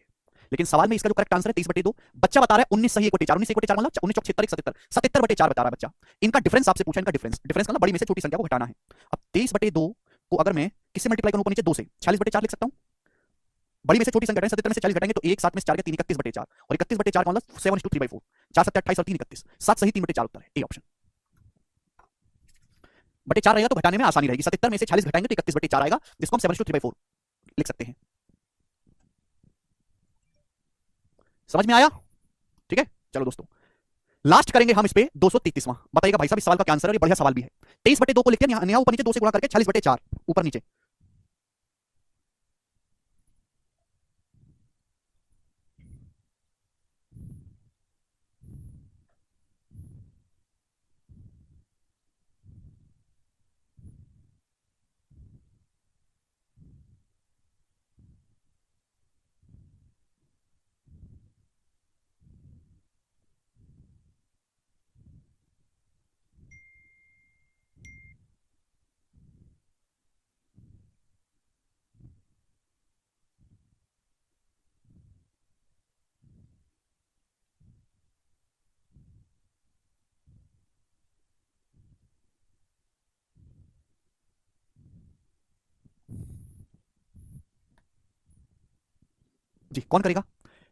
लेकिन सवाल में इसका जो करेक्ट आंसर है 23/2, बच्चा बता रहा है 19 सही 1 बटे 4, 19 1 बटे 4 मतलब 19 चौक 76 77, 77/4 बता रहा है बच्चा। इनका डिफरेंस आपसे पूछा, इनका डिफरेंस, डिफरेंस मतलब बड़ी में से छोटी संख्या को घटाना है। अब 23/2 को अगर मैं किससे मल्टीप्लाई करूं, ऊपर नीचे 2 से, 46/4 लिख सकता हूं। बड़ी में से छोटी संख्या है, 77 में से 40 घटाएंगे तो 1 7 में से 4 के 3 31/4 और 31/4 का मतलब 7:3/4, 4 7 28 और 3 31, 7 सही 3/4 उत्तर है, ए ऑप्शन। बटे 4 रहेगा तो घटाने में आसानी रहेगी, 77 में से 40 घटाएंगे तो 31/4 आएगा, जिसको हम 7:3/4 लिख सकते हैं। समझ में आया? ठीक है, चलो दोस्तों लास्ट करेंगे हम इस पे 233वां। बताइएगा भाई साहब इस सवाल का क्या आंसर है, ये बढ़िया सवाल भी है। 23/2 को लिखते हैं नया ऊपर नीचे 2 से गुणा करके 40/4 ऊपर नीचे। जी कौन करेगा?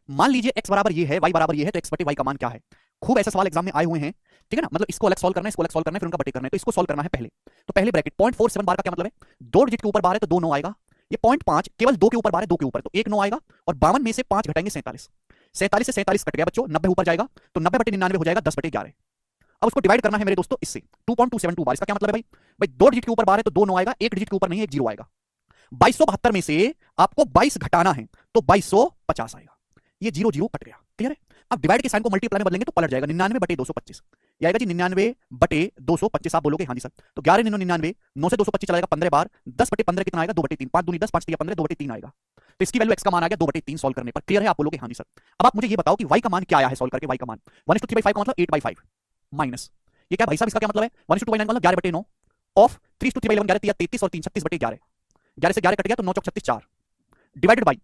मान लीजिए x बराबर ये है, y बराबर ये है, तो x बटे y का मान क्या है? खूब ऐसे सवाल एग्जाम में आए हुए हैं, ठीक है ना, मतलब इसको अलग सॉल्व करना है, इसको अलग सॉल्व करना है, फिर उनका बटे करना है, तो इसको सॉल्व करना है पहले। तो पहले ब्रैकेट 0.47 बार का क्या मतलब है, 2 डिजिट के ऊपर बार है तो 2 9 आएगा, ये 0.5 केवल 2 के ऊपर बार है, 2 के ऊपर तो 1 9 आएगा, और 52 में से 5 घटाएंगे 47, 47 से 47 कट गया बच्चों, 90 ऊपर जाएगा तो 90/99 हो जाएगा 10/11। अब उसको डिवाइड करना है मेरे दोस्तों इससे, 2.272 बार। इसका क्या मतलब है भाई, भाई 2 डिजिट के ऊपर बार है तो 2 9 आएगा, 1 डिजिट के ऊपर नहीं है, 1 0 आएगा। 2272 में से आपको 22 घटाना है तो 2250 आएगा, ये 0 0 कट गया, क्लियर है? अब डिवाइड के साइन को मल्टीप्लाई में बदलेंगे तो पलट जाएगा, 99/225 ये आएगा जी, 99/225 आप बोलोगे हाँ जी सर, तो 11 9 99, 9 से 225 चलाएगा 15 बार, 10/15 कितना आएगा 2/3, 5 दूनी 10, 5 3 15, 2/3 आएगा, तो इसकी वैल्यू x का मान आ गया 2/3 सॉल्व करने पर, क्लियर है? आप बोलोगे हाँ जी सर। अब आप मुझे ये बताओ कि y का मान क्या आया है सॉल्व करके, y का मान 1:3/5 का मतलब 8/5 माइनस ये क्या भाई साहब, इसका क्या मतलब है 1:2/9 मतलब 11/9 ऑफ 3:3/11 11 33 और 3 36/11, 11 से 11 कट गया तो 9 चौक 36 4 डिवाइडेड बाई,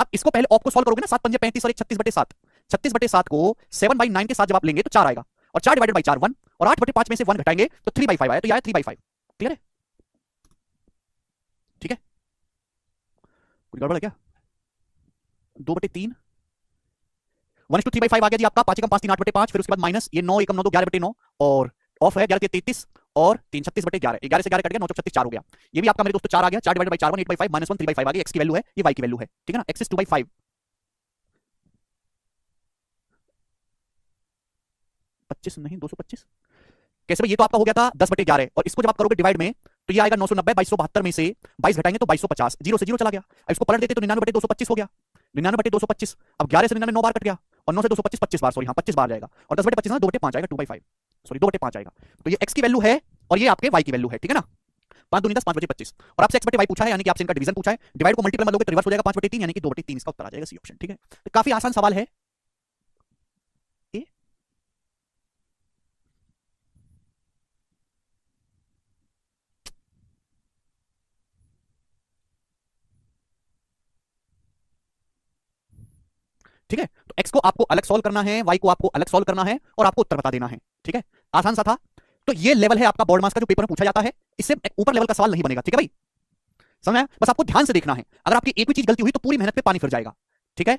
अब इसको पहले ऑफ को सॉल्व करोगे ना, 7 5 35 और 1 36/7, 36/7 को 7/9 के साथ जब आप लेंगे तो 4 आएगा, और 4 डिवाइडेड बाई 4 1, और 8/5 में से 1 घटाएंगे तो 3/5 आया, तो ये आया 3/5, क्लियर है? ठीक है, कुछ गड़बड़ है क्या? 2/3 1:3/5 आ गया जी आपका, 5 एकम 5 3 8/5, फिर उसके बाद माइनस ये 9 एकम 9 2 11/9 और ऑफ है 11 33 और 3 36/11, 11 से 11 कट गया 9 चौक 36 4 हो गया, ये भी आपका मेरे दोस्तों 4 आ गया, 4 डिवाइडेड बाई 4 1 8/5 -1 3/5 आ गया, x की वैल्यू है, ये y की वैल्यू है, ठीक है ना, x is 2/5, 25 नहीं 225 कैसे भाई, ये तो आपका हो गया था 10/11, और इसको जब आप करोगे डिवाइड में तो ये आएगा 990, 2272 में से 22 घटाएंगे तो 2250, 0 से 0 चला गया, अब इसको पलट देते तो 99/225 हो गया, 99/225, अब 11 से 99 9 बार कट गया, और 9 से 225 25 बार, सॉरी हाँ 25 बार जाएगा, और 10/25 ना 2/5 आएगा, 2/5 सॉरी 2/5 आएगा, तो ये x की वैल्यू है और ये आपके y की वैल्यू है, ठीक है ना, 5 दूनी 10 5/25, और आपसे x/y पूछा है, यानी कि आपसे इनका डिवीजन पूछा है, डिवाइड को मल्टीप्लाई में लोगे तो रिवर्स हो जाएगा 5/3, यानी कि 2/3 इसका उत्तर आ जाएगा, सी ऑप्शन, ठीक है, तो काफी आसान सवाल है ये। ठीक है, तो x को आपको अलग सॉल्व करना है, y को आपको अलग सॉल्व करना है, और आपको उत्तर बता देना है, ठीक है, आसान सा था। तो ये लेवल है आपका बोर्ड मास का जो पेपर में पूछा जाता है, इससे ऊपर लेवल का सवाल नहीं बनेगा, ठीक है भाई, समझ में आया? बस आपको ध्यान से देखना है, अगर आपकी एक भी चीज गलती हुई तो पूरी मेहनत पे पानी फिर जाएगा, ठीक है।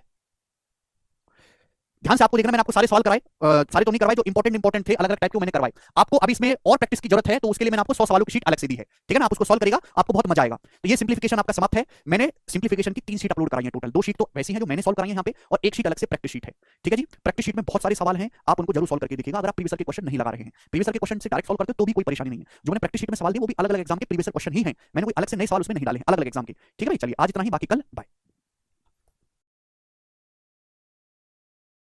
ध्यान से आपको देखना, मैंने आपको सारे सवाल कराए, सारे तो नहीं करवाए, जो इंपॉर्टेंट थे अलग अलग टाइप के मैंने करवाए। आपको अब इसमें और प्रैक्टिस की जरूरत है, तो उसके लिए मैंने आपको 100 सवालों की शीट अलग से दी है, ठीक है ना। आप उसको सॉल्व करेगा, आपको बहुत मजा आएगा। तो ये सिंप्लीफिकेशन आपका समाप्त है। मैंने सिंप्लीफिकेशन की 3 शीट अपलोड कराई है टोटल, 2 शीट तो वैसी हैं जो मैंने सॉल्व कराई है यहाँ पे, और एक शीट अलग से प्रैक्टिस शीट है, ठीक है जी। प्रैक्टिस शीट में बहुत सारे सवाल हैं, आप उनको जरूर सॉल्व करके देखिएगा। अगर आप प्रीवियस के क्वेश्चन नहीं लगा रहे हैं, प्रीवियस के क्वेश्चन से डायरेक्ट सॉल्व करते हो तो भी कोई परेशानी नहीं है। जो मैंने प्रैक्टिस शीट में सवाल दिए वो भी अलग अलग एग्जाम के प्रीवियस क्वेश्चन ही हैं, मैंने कोई अलग से नए सवाल उसमें नहीं डाले हैं, अलग अलग एग्जाम के, ठीक है भाई। चलिए आज इतना ही, बाकी कल बाय।